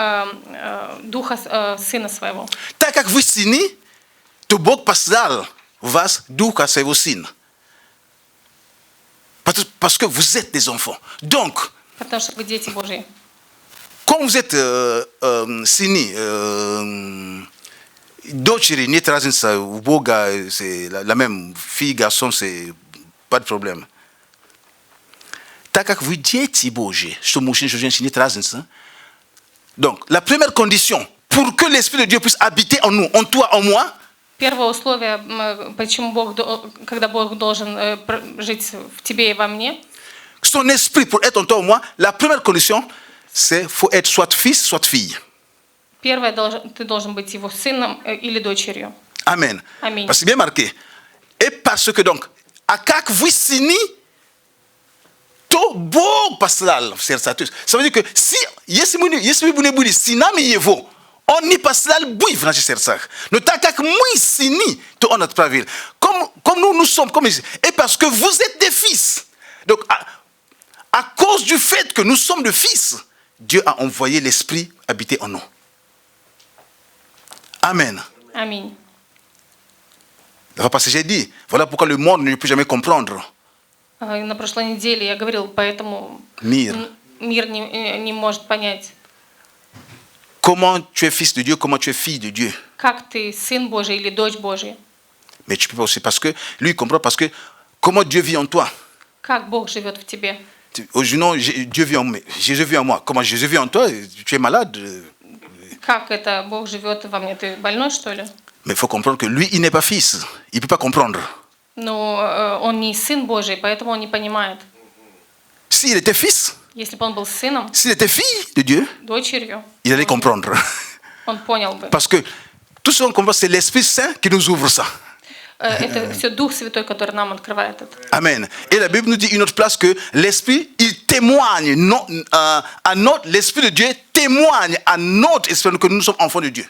духа сына своего. Так как вы сыны, то Бог послал вас духа своего сына. Parce que vous êtes des enfants. Donc, Потому что вы дети Божьи. quand vous êtes сыны, дочери, нет разницы, у Бога c'est la même fille, garçon, c'est pas de problème. Так как вы дети Божьи, что мужчина, что женщина, нет разницы. Donc, la première condition pour que l'Esprit de Dieu puisse habiter en nous, en toi, en moi, Первое условие, почему когда Бог должен жить в тебе и во мне, son esprit pour être en toi, en moi, la première condition, c'est faut être soit fils, soit fille. первое, ты должен быть его сыном или дочерью. Amen. Amen. Parce que c'est bien marqué. Et parce que donc, à как вы сыны, то Бог послал в сердца. Ça veut dire que si, если вы не были сынами Его, Он не послал Бог в наших сердцах. Но так как мы сыны, то Он отправил. Comme nous sommes, comme ici. Et parce que vous êtes des fils. Donc, à cause du fait que nous sommes des fils, Dieu a envoyé l'Esprit habiter en nous. Amen. Аминь. Parce que j'ai dit, voilà pourquoi le monde ne peut jamais comprendre. На прошлой неделе я говорил, поэтому Мир. мир не может понять, Comment tu es fils de Dieu, comment tu es fille de Dieu. как ты сын Божий или дочь Божья. Mais tu peux pas aussi, parce que lui, il comprend, parce que comment Dieu vit en toi. Как Бог живет в тебе. Dieu vit en moi, Jésus vit en moi. Comment Jésus vit en toi, tu es malade. Как это Бог живет во мне? Ты больной, что ли? Mais il faut comprendre que lui, il n'est pas fils. Il ne peut pas comprendre. Но он не сын Божий, поэтому он не понимает. S'il était fils, Если бы он был сыном, s'il était fille de Dieu, дочерью, il allait comprendre. он понял бы. Parce que tout ce qu'on comprend, c'est l'Esprit Saint qui nous ouvre ça. Это все Дух Святой, который нам открывает это. Amen. Et la Bible nous dit une autre place que l'Esprit, il témoigne l'Esprit de Dieu témoigne à notre esprit que nous sommes enfants de Dieu.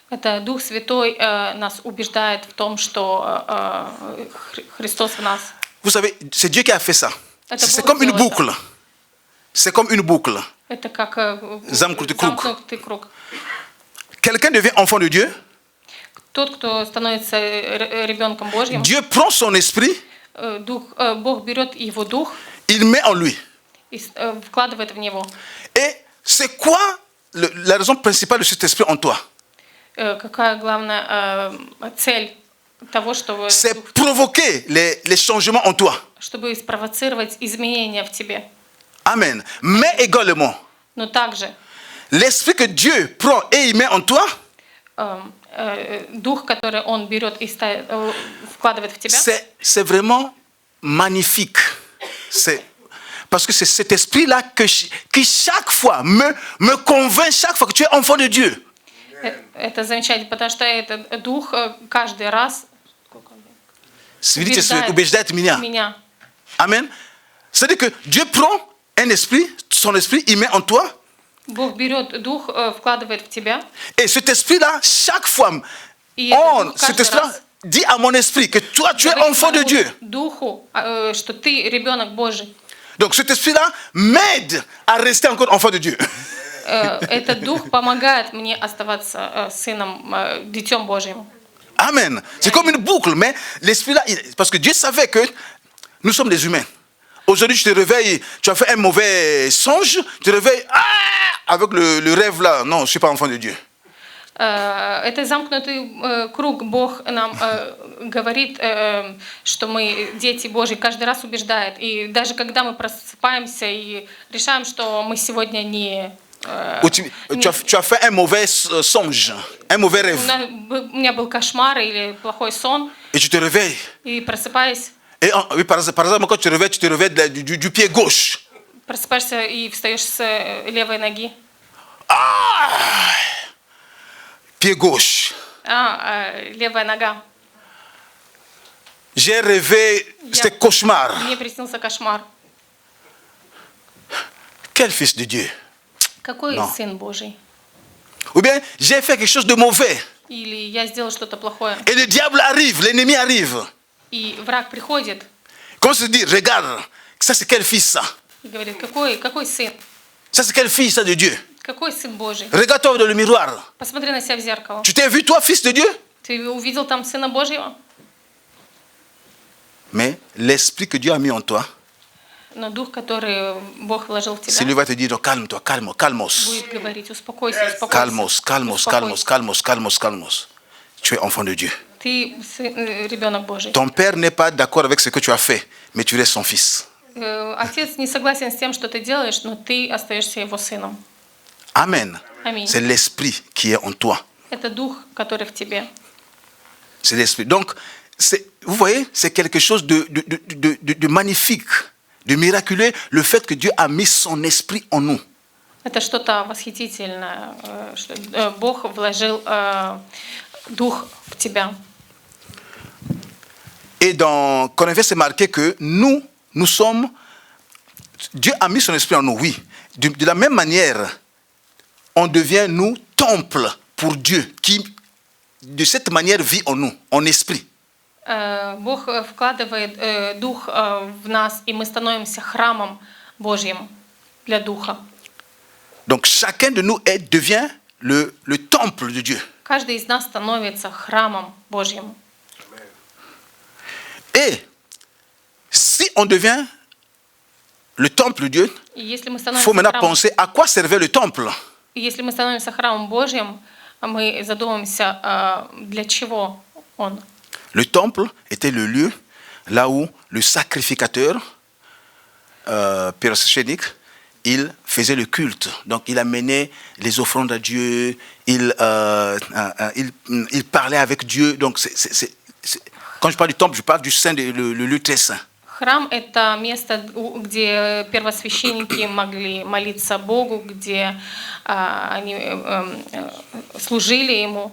Это Дух Святой нас убеждает в том, что Христос в нас. Vous savez, c'est Dieu qui a fait ça. Это C'est Бог comme une сделал это. boucle. C'est comme une boucle. Это как Замкнутый круг. замкнутый круг. Quelqu'un devient enfant de Dieu. Тот, кто становится ребенком Божьим, Dieu prend son esprit, Бог берет его дух il met en lui. и вкладывает в него. Et c'est quoi la raison principale de cet esprit en toi? Какая главная цель того, чтобы C'est provoquer les changements en toi. чтобы спровоцировать изменения в тебе. Amen. Mais également, Но также l'esprit que Dieu prend et il met en toi, дух, который он берет и вкладывает в тебя, c'est vraiment magnifique. Parce que c'est cet esprit-là qui chaque fois me convainc chaque fois que tu es enfant de Dieu. это замечательно, потому что этот дух каждый раз убеждает меня. Amen. C'est-à-dire que Dieu prend un esprit, son esprit, il met en toi. Бог берет дух, вкладывает в тебя. Et cet esprit-là, chaque fois, cet esprit-là dit à mon esprit que toi, tu es enfant de Dieu. Духу, что ты ребенок Божий. Donc cet esprit-là m'aide à rester encore enfant de Dieu. Этот дух помогает мне оставаться сыном, детем Божьим. Amen. C'est comme une boucle, mais l'esprit-là, parce que Dieu savait que nous sommes des humains. Aujourd'hui, tu te réveilles, tu as fait un mauvais songe, tu te réveilles avec le rêve là. Non, je ne suis pas enfant de Dieu. Это замкнутый круг. Бог нам говорит, что мы дети Божьи, каждый раз убеждает. И даже когда мы просыпаемся и решаем, что мы сегодня не... Tu as fait un mauvais songe, un mauvais rêve. У меня был кошмар или плохой сон. Et tu te réveilles. И просыпаясь, Et oui, par exemple, quand tu te réveilles du pied gauche. Просыпаешься и встаешь с левой ноги. Pied gauche. Левая нога. J'ai rêvé, c'était cauchemar. Мне приснился кошмар. Quel fils de Dieu? Какой Non. сын Божий? Ou bien, j'ai fait quelque chose de mauvais. Или я сделал что-то плохое. Et le diable arrive, l'ennemi arrive. И враг приходит Comment se dire, regarde, ça c'est quel fils ça? и говорит, какой сын? Ça c'est quel fils ça de Dieu? Какой сын Божий? Regarde-toi dans le miroir. Посмотри на себя в зеркало. Tu t'es vu toi, fils de Dieu? Ты увидел там Сына Божьего? Mais l'esprit que Dieu a mis en toi, Но дух, который Бог вложил в c'est lui тебя, va te dire, donc, calme-toi, calmos. будет говорить, успокойся, успокойся. Calmos. Tu es enfant de Dieu. Ты ребенок Божий. Ton père n'est pas d'accord avec ce que tu as fait, mais tu restes son fils. Отец не согласен с тем, что ты делаешь, но ты остаешься его сыном. Amen. Аминь. C'est l'esprit qui est en toi. Это дух, который в тебе. C'est l'esprit. Donc, vous voyez, c'est quelque chose de magnifique, de miraculeux, le fait que Dieu a mis son esprit en nous. Это что-то восхитительное, что Бог вложил дух в тебя. Et dans Corinthiens, c'est marqué que nous sommes... Dieu a mis son esprit en nous, oui. De la même manière, on devient, nous, temple pour Dieu, qui, de cette manière, vit en nous, en esprit. Бог вкладывает дух в нас, и мы становимся храмом Божьим для духа. Donc, chacun de nous devient le temple de Dieu. Каждый из нас становится храмом Божьим. Et si on devient le temple de Dieu, И если мы il faut становимся maintenant храмом, penser à quoi servait le temple. и если мы становимся храмом Божьим, мы задумаемся, для чего он. Le temple était le lieu là où le sacrificateur, pyrotechnique, il faisait le culte. Donc il amenait les offrandes à Dieu, il parlait avec Dieu. Donc quand je parle du temple, je parle du saint, le lieu très saint. Храм – это место, где первосвященники могли молиться Богу, где они служили Ему.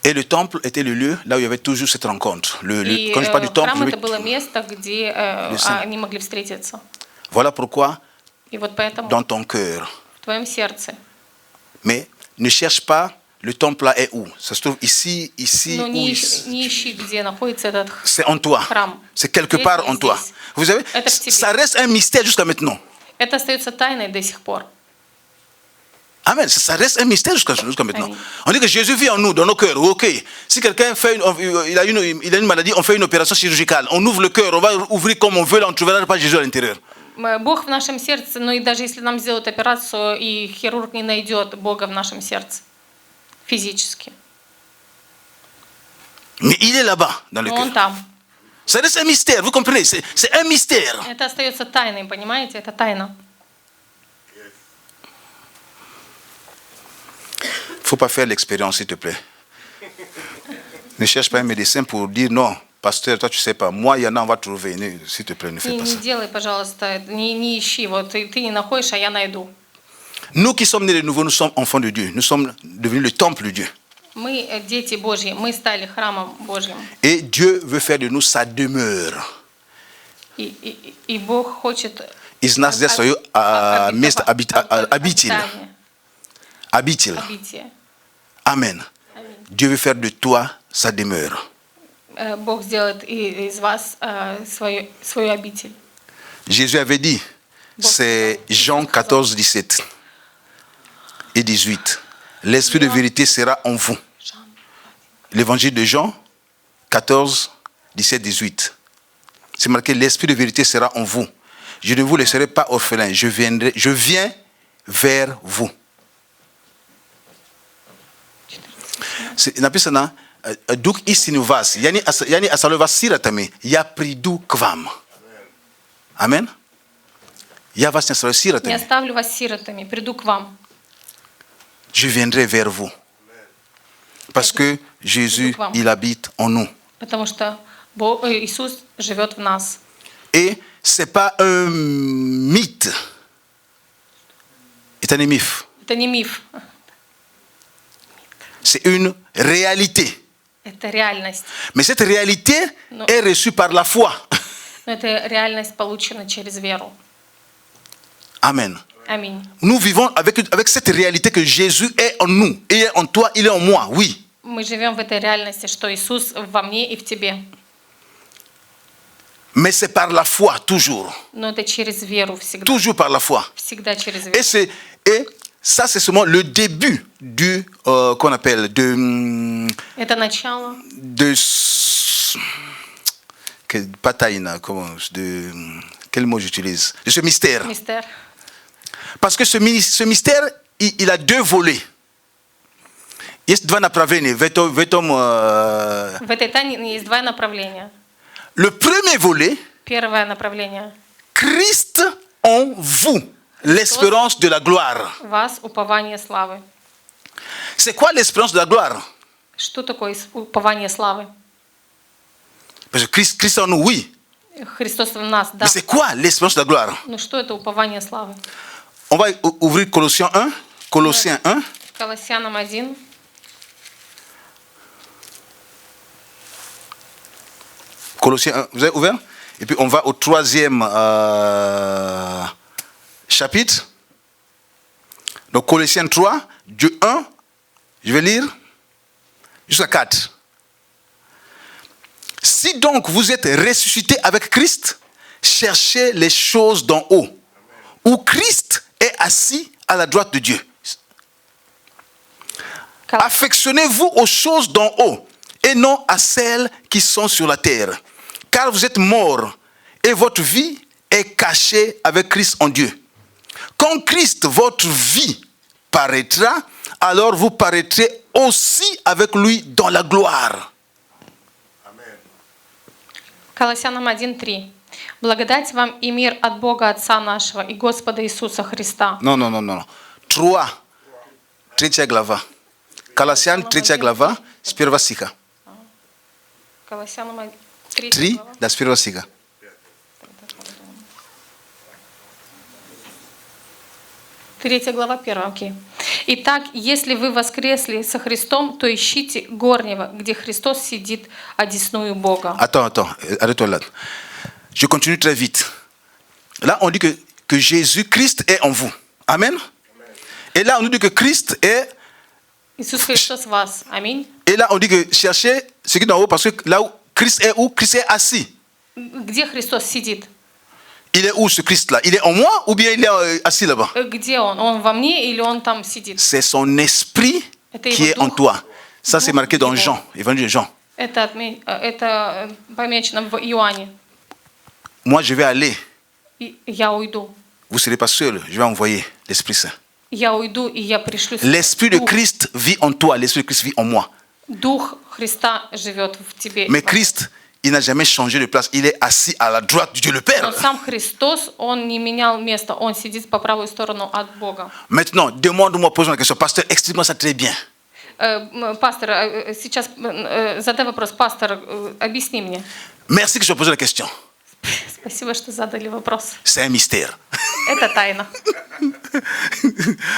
Et le temple était le lieu là où il y avait toujours cette rencontre. Quand je parle du temple, храм – это было место, где они могли встретиться. Voilà pourquoi, И вот поэтому dans ton cœur, в твоем сердце. mais ne cherche pas le temple là est où. Ça se trouve ici, Но ou не ici. ищи, где находится этот C'est en toi. храм. C'est quelque Здесь part и en toi. здесь. Vous savez, Это в тебе. ça reste un mystère jusqu'à maintenant. Это остается тайной до сих пор. Amen. Ça reste un mystère jusqu'à maintenant. Amen. On dit que Jésus vit en nous, dans nos cœurs. Ok. Si quelqu'un il a une maladie, on fait une opération chirurgicale. On ouvre le cœur, on va ouvrir comme on veut, là, on ne trouvera pas Jésus à l'intérieur. Бог в нашем сердце, но и даже если нам сделают операцию, и хирург не найдет Бога в нашем сердце физически. Mais il est là-bas, dans le Но Он cœur. там. Ça reste un mystère, vous comprenez? C'est un mystère. Это остается тайной, понимаете? Это тайна. Il ne faut pas faire l'expérience, s'il te plaît. Ne cherche pas un médecin pour dire non, pasteur, toi tu ne sais pas. Moi, il y en a, on va trouver. S'il te plaît, ne fais pas Не ça. делай, пожалуйста, не ищи. Вот ты не находишь, а я найду. Nous qui sommes nés de nouveau, nous sommes enfants de Dieu. Nous sommes devenus le temple de Dieu. Мы дети Божьи, мы стали храмом Божьим. Et Dieu veut faire de nous sa demeure. И Бог хочет Из нас сделать свое место обитель. обитие. Amen. Dieu veut faire de toi sa demeure. Бог сделает из вас свою обитель. Jésus avait dit, c'est Jean 14, 17 et 18. L'esprit de vérité sera en vous. L'évangile de Jean 14, 17, 18. C'est marqué, l'esprit de vérité sera en vous. Je ne vous laisserai pas orphelin. Je viens vers vous. Написано, Дух истины в вас. Я не оставлю вас сиротами, я приду к вам. Амен. Я вас не оставлю Не сиротами. оставлю вас сиротами, приду к вам. Je viendrai vers vous. Parce que Jésus, il habite en nous. Потому что Иисус живет в нас. Et ce n'est pas un mythe. C'est un mythe. Это не миф, C'est une réalité. это реальность. Mais cette réalité est reçue par la foi. Но эта реальность получена через веру. Amen. Аминь. Nous vivons avec cette réalité que Jésus est en nous. Il est en toi, il est en moi. Oui. Мы живем в этой реальности, что Иисус во мне и в тебе. Mais c'est par la foi, toujours. Но это через веру всегда. Toujours par la foi. Всегда через веру. Et ça, c'est seulement le début du, qu'on appelle, Это начало. Pas taïna, quel mot j'utilise? De ce mystère. Мистер. Parce que ce mystère, il a deux volets. Есть два направления. В этой тайне есть два направления. Le premier volet, Первое направление. Christ en vous, l'espérance de la gloire. Вас упование славы. C'est quoi l'espérance de la gloire? Что такое упование славы? Parce que Christ en nous, oui. Христос в нас, да. Mais c'est quoi l'espérance de la gloire? Ну что это упование славы? On va ouvrir Colossiens 1. Colossiens 1. Колоссянам 1. Colossiens 1, vous avez ouvert? Et puis on va au troisième chapitre. Donc Colossiens 3, du 1, je vais lire, jusqu'à 4. Si donc vous êtes ressuscité avec Christ, cherchez les choses d'en haut, où Christ est assis à la droite de Dieu. Affectionnez-vous aux choses d'en haut et non à celles qui sont sur la terre. Car vous êtes morts et votre vie est cachée avec Christ en Dieu. Quand Christ, votre vie, paraîtra, alors vous paraîtrez aussi avec lui dans la gloire. Колоссянам 1:3. Благодать вам и мир от Бога Отца нашего и Господа Иисуса Христа. Non. 3. Третья глава. Colossiens, третья глава, с первого стиха. Колоссянам 3, да, с первого стиха. Третья глава, 1, окей. Итак, если вы воскресли со Христом, то ищите горнего, где Христос сидит одесную Бога. Attends, arrête-toi là. Je continue très vite. Là, on dit que Jésus-Christ est en vous. Amen. Et là, on nous dit que Christ est... Иисус Христос в вас. Аминь. Et là, on dit que cherchez ce qui est en haut, parce que là où Christ est assis. Где Христос сидит? Il est où ce Christ-là? Il est en moi ou bien il est assis là-bas? Где он? Он во мне или он там сидит? C'est son esprit qui est en toi. Ça, c'est marqué dans Jean, Évangile de Jean. Это помечено в Иоанне. Moi, je vais aller. Я уйду. Vous ne serez pas seul. Je vais envoyer l'Esprit Saint. Я уйду, и я пришлю. L'Esprit de Christ vit en toi. L'Esprit de Christ vit en moi. Дух Христа живет в тебе. Mais Christ, il n'a jamais changé de place. Il est assis à la droite de Dieu le Père. Но сам Христос, он не менял место. Он сидит по правую сторону от Бога. Maintenant, demande-moi, pose-moi la question. Pasteur, explique-moi ça très bien. Пастор, сейчас задай вопрос. Пастор, объясни мне. Merci que je pose la question. Спасибо, что задали вопрос. C'est un mystère. Это тайна.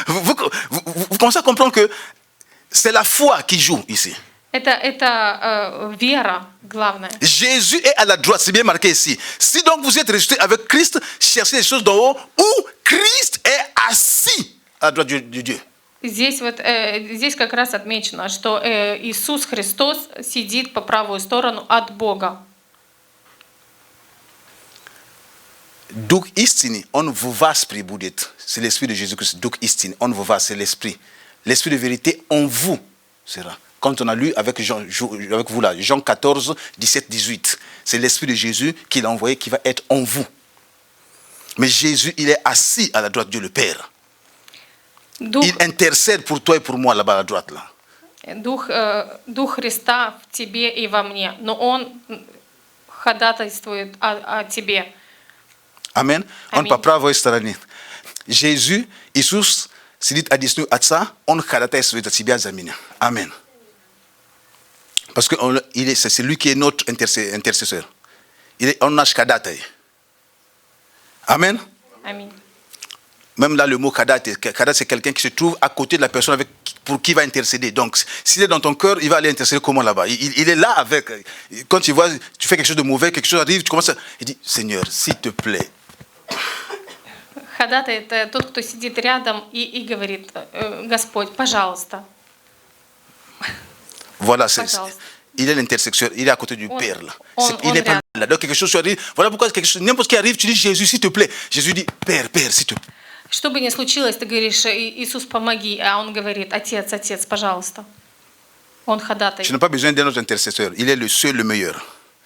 Vous commencez à comprendre que c'est la foi qui joue ici. Это вера главная. Jésus est à la droite, c'est bien marqué ici. Si donc vous êtes ressuscité avec Christ, cherchez les choses d'en haut où Christ est assis à la droite de Dieu. Здесь как раз отмечено, что Иисус Христос сидит по правую сторону от Бога. Duch istini, on vous va esprit boudet. C'est l'esprit de Jésus-Christ. Duch istini, on vous va, c'est l'esprit. L'esprit de vérité en vous sera. Quand on a lu avec vous là, Jean 14, 17, 18, c'est l'esprit de Jésus qu'il a envoyé qui va être en vous. Mais Jésus, il est assis à la droite de Dieu le Père. Il intercède pour toi et pour moi là-bas à la droite là. Дух Христа в тебе и во мне, но Он ходатайствует о тебе. Amen. On ne peut pas voir cette Jésus, Isus, c'est dit à Disney à ça, on khadatai sur ta tibia zamina. Amen. Parce que c'est lui qui est notre intercesseur. On a Kadat. Amen. Аминь. Même là, le mot Kadat, c'est quelqu'un qui se trouve à côté de la personne pour qui il va intercéder. Donc, s'il est dans ton cœur, il va aller intercéder comment là-bas? Il est là avec. Quand tu vois, tu fais quelque chose de mauvais, quelque chose arrive, tu commences à. Il dit, Seigneur, s'il te plaît. Ходатай – это тот, кто сидит рядом и говорит: Господь, пожалуйста. Voilà, Пожалуйста. il est l'intercesseur, il est à côté du Père. Là. Il n'est reste. pas là. Donc, quelque chose arrive. Voilà pourquoi n'importe qui arrive, tu dis, Jésus, s'il te plaît. Jésus dit, Père, s'il te plaît. Что бы ни случилось, ты говоришь: Иисус, помоги, а Он говорит: Отец, Отец, пожалуйста. Он ходатай. Tu n'as pas besoin d'un autre intercesseur. Il est le seul, le meilleur.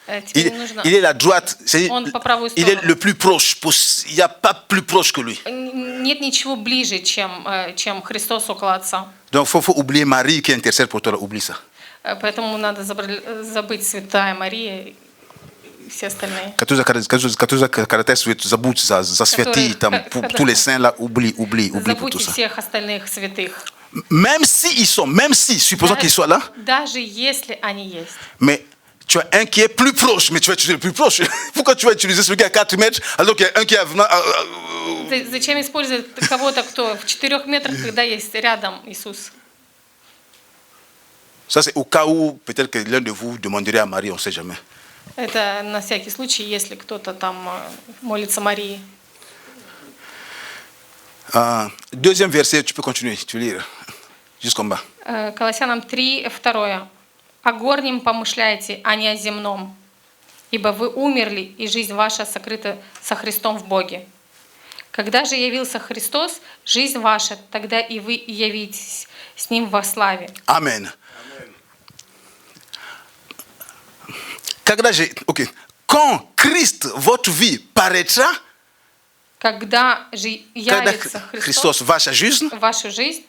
Тебе не нужно. Il est la droite, Он по правую il est сторону. le plus proche. Il n'y a pas plus proche que lui. Нет ничего ближе, чем Христос около Отца. Donc, il faut oublier Marie qui intercède pour toi. Oublie ça. Поэтому надо забыть Святая Мария и все остальные. Которые caractères забудь за святые, там, tous les saints là, oublie pour tout Забудьте ça. всех остальных святых. Même si, supposons qu'ils soient là, Даже если они есть. mais tu as un qui est plus proche, mais tu vas utiliser le plus proche. Pourquoi tu vas utiliser celui qui est à 4 mètres alors qu'il y a un qui est vraiment... Зачем использовать кого-то, кто в 4 метрах, когда есть рядом Иисус? Ça, c'est au cas où peut-être que l'un de vous demanderait à Marie, on ne sait jamais. Это на всякий случай, если кто-то там молится Марии. Deuxième verset, tu peux continuer, tu lis jusqu'en bas. Колоссянам 3, 2. О горнем помышляйте, а не о земном. Ибо вы умерли, и жизнь ваша сокрыта со Христом в Боге. Когда же явился Христос, жизнь ваша, тогда и вы явитесь с Ним во славе. Amen. Quand Christ, votre vie, paraîtra, Когда же явится Христос ваша жизнь, в вашу жизнь,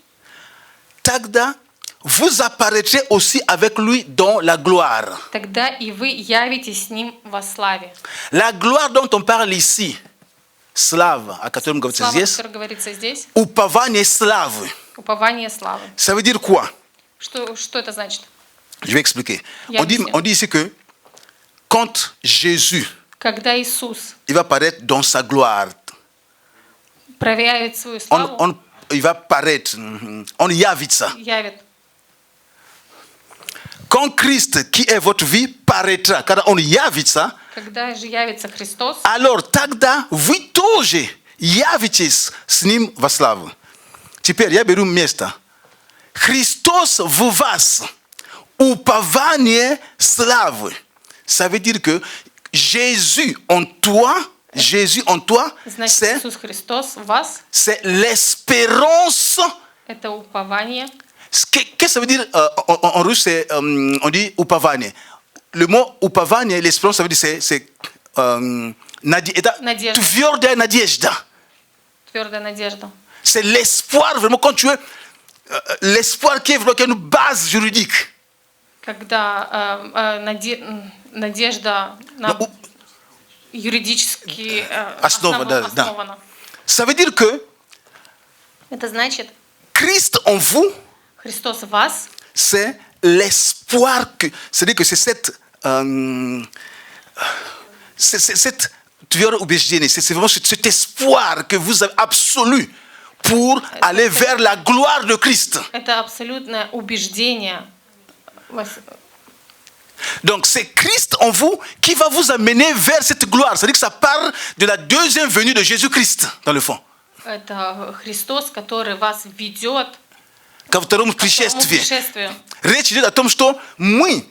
тогда vous apparaîtrez aussi avec lui dans la gloire. тогда и вы явитесь с Ним во славе. La gloire dont on parle ici, слава, о котором говорится Слава, здесь, которая говорится здесь, упование славы. упование славы. Ça veut dire quoi? Что это значит? Je vais expliquer. Я On dit ici que quand Jésus, Когда Иисус il va paraître dans sa gloire, проявит свою славу, il va paraître, on явится. явит. Quand Christ, qui est votre vie, paraîtra, когда он явится, Когда же явится Христос, alors тогда вы тоже явитесь с ним во славу. Теперь я беру место. Христос в вас, упование славы. Ça veut dire que Jésus en toi, значит, Иисус Христос в вас, c'est l'espérance. это упование. Qu'est-ce que ça veut dire en russe? On dit упование. Le mot упование, l'espérance, ça veut dire c'est Надежда. твердая надежда. Твердая надежда. C'est l'espoir, vraiment, quand tu es l'espoir qui est vraiment une base juridique. Когда надежда юридически основана. Ça veut dire que Это значит, Christ en vous, Христос в вас, c'est l'espoir que, c'est-à-dire que c'est cette c'est vraiment cet espoir que vous avez absolu pour aller vers la gloire de Christ. Это абсолютное убеждение. Donc c'est Christ en vous qui va vous amener vers cette gloire. C'est-à-dire que ça parle de la deuxième venue de Jésus-Christ, dans le fond. Это Христос, который вас ведет Ко второму к второму пришествию. пришествию. Речь идет о том, что мы,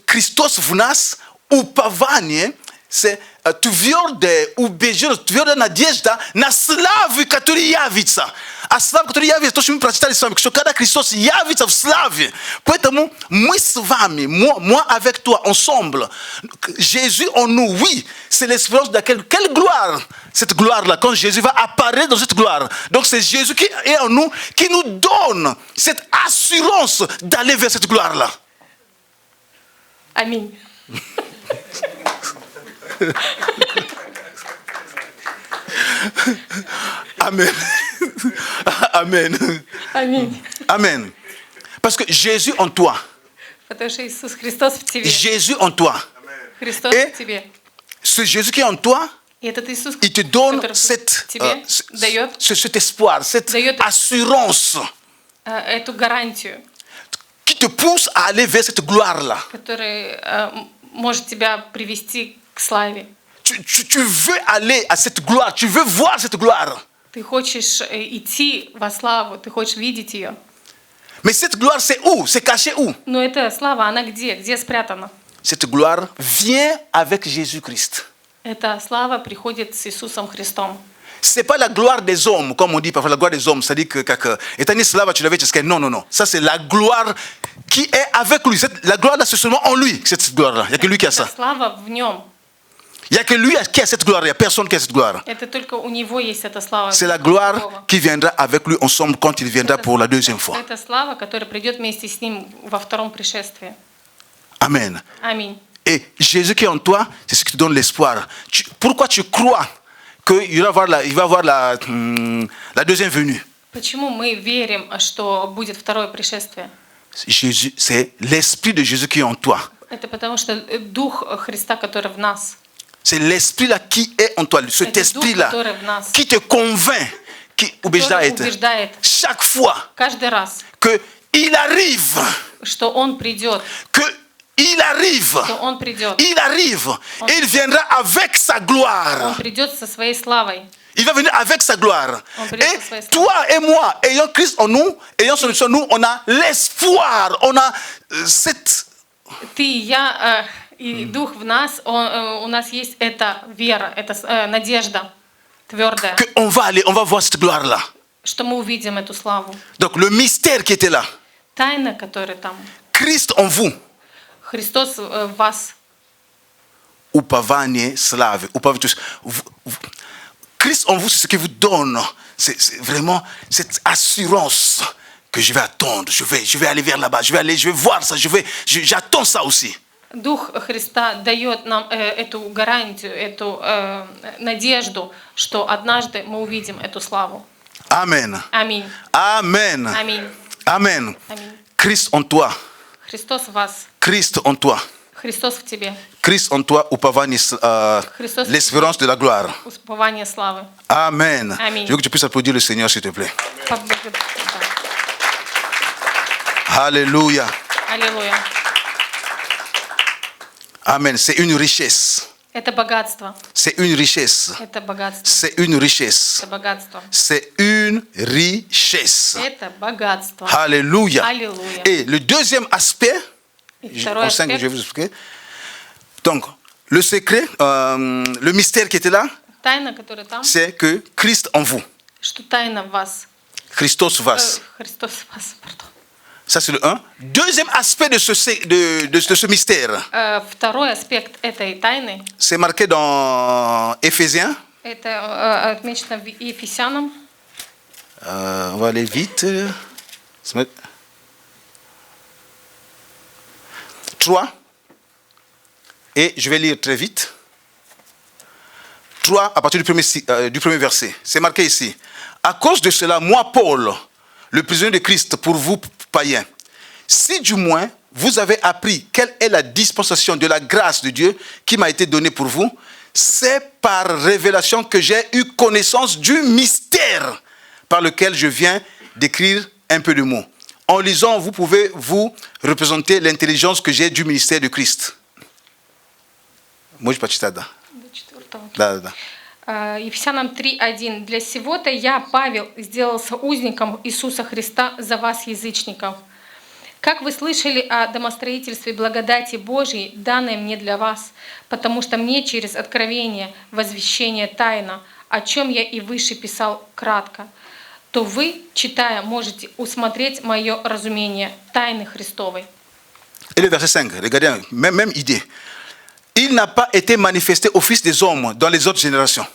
Христос в нас, упование, c'est твердое убеждение, твердая надежда на славу, которая явится. А слава, которая явится, то, что мы прочитали с вами, что когда Христос явится в славе, поэтому мы с вами, moi avec toi, ensemble, Jésus en nous, oui, c'est l'espérance de quelle gloire, cette gloire-là, quand Jésus va apparaître dans cette gloire. Donc c'est Jésus qui est en nous, qui nous donne cette assurance d'aller vers cette gloire-là. Аминь. Amen. Amen. Аминь. Amen. Parce que Jésus en toi, Потому что Иисус Христос в тебе. Jésus en toi. Христос Et в тебе. Ce Jésus qui est en toi, И этот Иисус, il te donne который cette, тебе дает cet espoir, cette Дает- assurance эту гарантию, qui te pousse à aller vers cette gloire-là. которая может тебя привести к славе. Tu veux aller à cette gloire, tu veux voir cette gloire. Ты хочешь идти во славу, ты хочешь видеть ее. Mais cette gloire, c'est où? C'est caché où? Но эта слава, она где? Где спрятана? Cette gloire vient avec Jésus-Christ. Эта слава приходит с Иисусом Христом. C'est pas la gloire des hommes, comme on dit parfois, la gloire des hommes. C'est-à-dire que étant donné cela, tu l'avais dit, non, non, non. Ça, c'est la gloire qui est avec lui. La gloire, là, c'est seulement en lui, cette gloire-là. Il n'y a que lui qui a Эта ça. слава в нем. Il n'y a que lui qui a cette gloire. Il n'y a personne qui a cette gloire. Это только у него есть эта слава. C'est la gloire qui viendra avec lui ensemble quand il viendra pour la deuxième fois. Это слава, которая придет вместе с ним во втором пришествии. Amen. Аминь. Et Jésus qui est en toi, c'est ce qui te donne l'espoir. Pourquoi tu crois qu'il va y avoir la deuxième venue? Почему мы верим, что будет второе пришествие? Jésus, c'est l'esprit de Jésus qui est en toi. Это потому что Дух Христа, который в нас. C'est l'esprit-là qui est en toi, cet Это esprit-là Дух, который в нас. qui te convainc, qui Который убеждает chaque fois каждый раз, qu'il arrive, что Он придет, qu'il arrive, что Он придет. il arrive, et il viendra avec sa Он gloire. придет со своей славой. Il va venir avec sa gloire. On peut dire Et que ça soit- toi et moi, ayant Christ en nous, ayant son Esprit en nous, on a l'espoir, on a cette... Ты, я и Дух в нас, у нас есть эта вера, эта надежда твердая, qu'on va aller, on va voir cette gloire-là. что мы увидим эту славу. Donc le mystère qui était là, Тайна, которая там, Christ en vous, Христос в вас. Upavanie slave, Christ en vous, c'est ce qui vous donne, c'est vraiment cette assurance que je vais attendre, je vais aller vers là-bas, je vais voir ça, j'attends ça aussi. Дух Христа дает нам эту гарантию, эту надежду, что однажды мы увидим эту славу. Amen. Аминь. Amen. Аминь. Amen. Аминь. Christ en toi, Христос в вас. Christ en toi, Христос в тебе. Christ en toi, Upavanie, Christos- l'espérance de la gloire. Упование славы. Amen. Amen. Je veux que tu puisses applaudir le Seigneur, s'il te plaît. Да. Alléluia. Аллилуйя. Amen. C'est une richesse. Это богатство. C'est une richesse. Это богатство. C'est une richesse. Это богатство. C'est une richesse. Это богатство. Alléluia. Alléluia. Et le deuxième aspect, И второй au sein que je vais аспект, vous expliquer. Donc, le secret, le mystère qui était là, тайна, которая там, c'est que Christ en vous, что тайна в вас. Christos vas. Христос в вас, pardon. Ça, c'est le 1. Deuxième aspect de ce mystère, Второй аспект этой тайны, c'est marqué dans Éphésiens. это отмечено в Ефесянам, On va aller vite. 3. Et je vais lire très vite. 3 à partir du premier verset. C'est marqué ici. À cause de cela, moi, Paul, le prisonnier de Christ pour vous, païens, si du moins vous avez appris quelle est la dispensation de la grâce de Dieu qui m'a été donnée pour vous, c'est par révélation que j'ai eu connaissance du mystère par lequel je viens d'écrire un peu de mots. En lisant, vous pouvez vous représenter l'intelligence que j'ai du ministère de Christ. Moi, je ne до 4. Да. Ефесянам 3:1. «Для сего-то я, Павел, сделался узником Иисуса Христа за вас, язычников. Как вы слышали о домостроительстве благодати Божьей, данной мне для вас, потому что мне через откровение, возвещение тайна, о чем я и выше писал кратко, то вы, читая, можете усмотреть мое разумение тайны Христовой». Et le verset 5, regardez, même idée. Il n'a pas été manifesté au Fils des hommes dans les autres générations.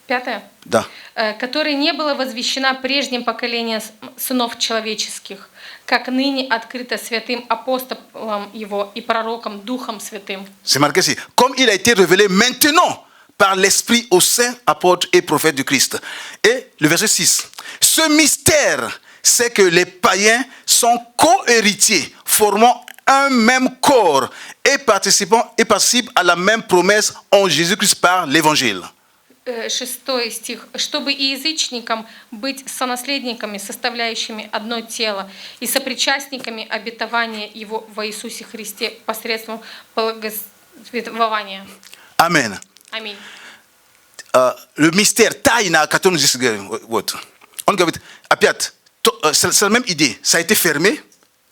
5. Да. «Которой не было возвещена прежним поколением сынов человеческих, как ныне открыто святым апостолом его и пророком Духом Святым». C'est marqué ici. Comme il a été révélé maintenant par l'Esprit aux saints apôtres et prophètes du Christ. Et le verset 6. Ce mystère c'est que les païens sont co-héritiers, formant un même corps et participent à la même promesse en Jésus-Christ par l'évangile. 6 стих. «Чтобы и язычникам быть сонаследниками, составляющими одно тело, и сопричастниками обетования Его во Иисусе Христе посредством благовествования». Amen. Аминь. Le mystère, taïna, quand on dit, on dit, c'est la même idée. Ça a été fermé,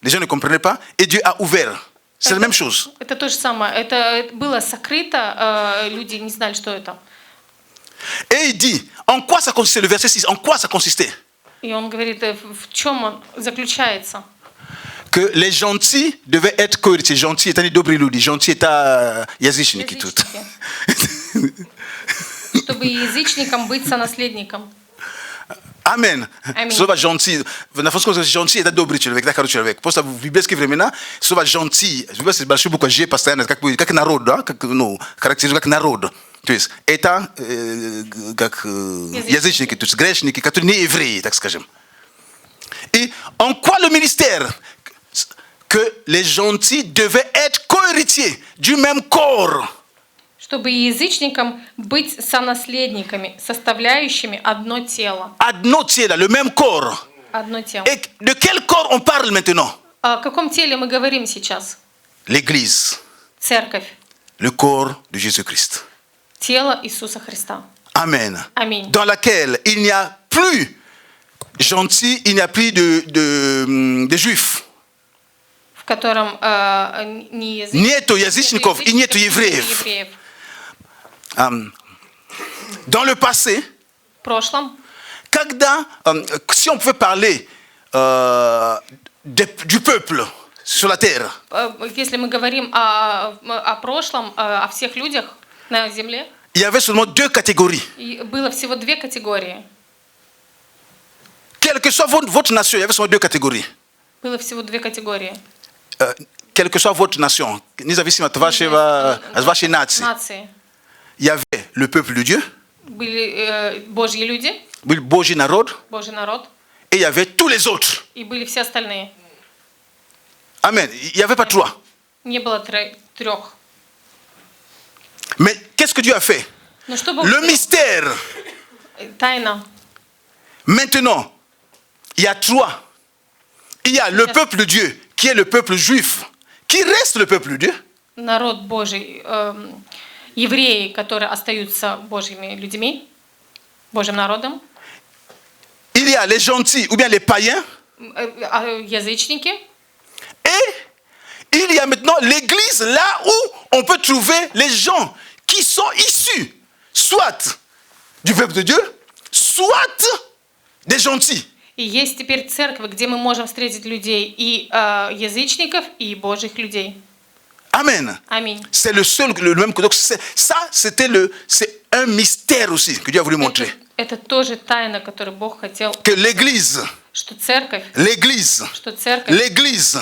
les gens ne comprenaient pas, et Dieu a ouvert. C'est la même chose. Это то же самое. Это было сокрыто, люди не знали, что это. Et il dit, en quoi ça consistait, le verset 6, en quoi ça consistait? И он говорит, в чем он заключается. Que les gentils devaient être cohéritiers. Gentils étant добрые люди, gentils étant язычники тут. Чтобы язычникам быть сонаследником. Amen. Sova gentil. Na France comme gentil это добрый человек, это хороший человек. Просто в библейские времена sova gentil. Библия большой буква G постоянно как народ, да, как ну, характеризует как народ. То есть это как язычники, то есть грешники, которые не евреи, так скажем. Et en quoi le ministère? Que les gentils devaient être co-héritiers du même corps. Чтобы и язычникам быть сонаследниками, составляющими одно тело. Одно тело, le même corps. Одно тело. Et de quel corps on parle maintenant? О каком теле мы говорим сейчас? L'Église. Церковь. Le corps de Jésus-Christ. Тело Иисуса Христа. Amen. Аминь. Dans laquelle il n'y a plus gentils, il n'y a plus de juifs. В котором не Нету язычников и нету евреев. Dans le passé, В прошлом, когда, si on pouvait parler du peuple sur la terre, если мы говорим о прошлом, о всех людях на земле, il y avait seulement deux catégories. было всего две категории. Quelle que soit votre nation, il y avait seulement deux catégories. Было всего две категории. Quelle que soit votre nation, независимо от вашей нации, il y avait le peuple de Dieu, Были Божьи люди, был Божий народ, Божий народ, et il y avait tous les autres. и были все остальные. Amen. Il n'y avait pas trois. Не было трех. Mais qu'est-ce que Dieu a fait? Но что Бог Le сделал? mystère. Тайна. Maintenant, il y a trois. Il y a le peuple de Dieu, qui est le peuple juif, qui reste le peuple de Dieu. Народ Божий, евреи, которые остаются Божьими людьми, Божьим народом, Il y a les gentils ou bien les païens. язычники. Et il y a maintenant l'église, là où on peut trouver les gens qui sont issus, soit du peuple de Dieu, soit des gentils. И есть теперь церковь, где мы можем встретить людей и язычников, и Божьих людей. Amen. Аминь. C'est le seul, le même. Donc c'est un mystère aussi que Dieu a voulu montrer. Это тоже тайна, которую Бог хотел, Que l'église, что церковь, l'église, что церковь. l'église,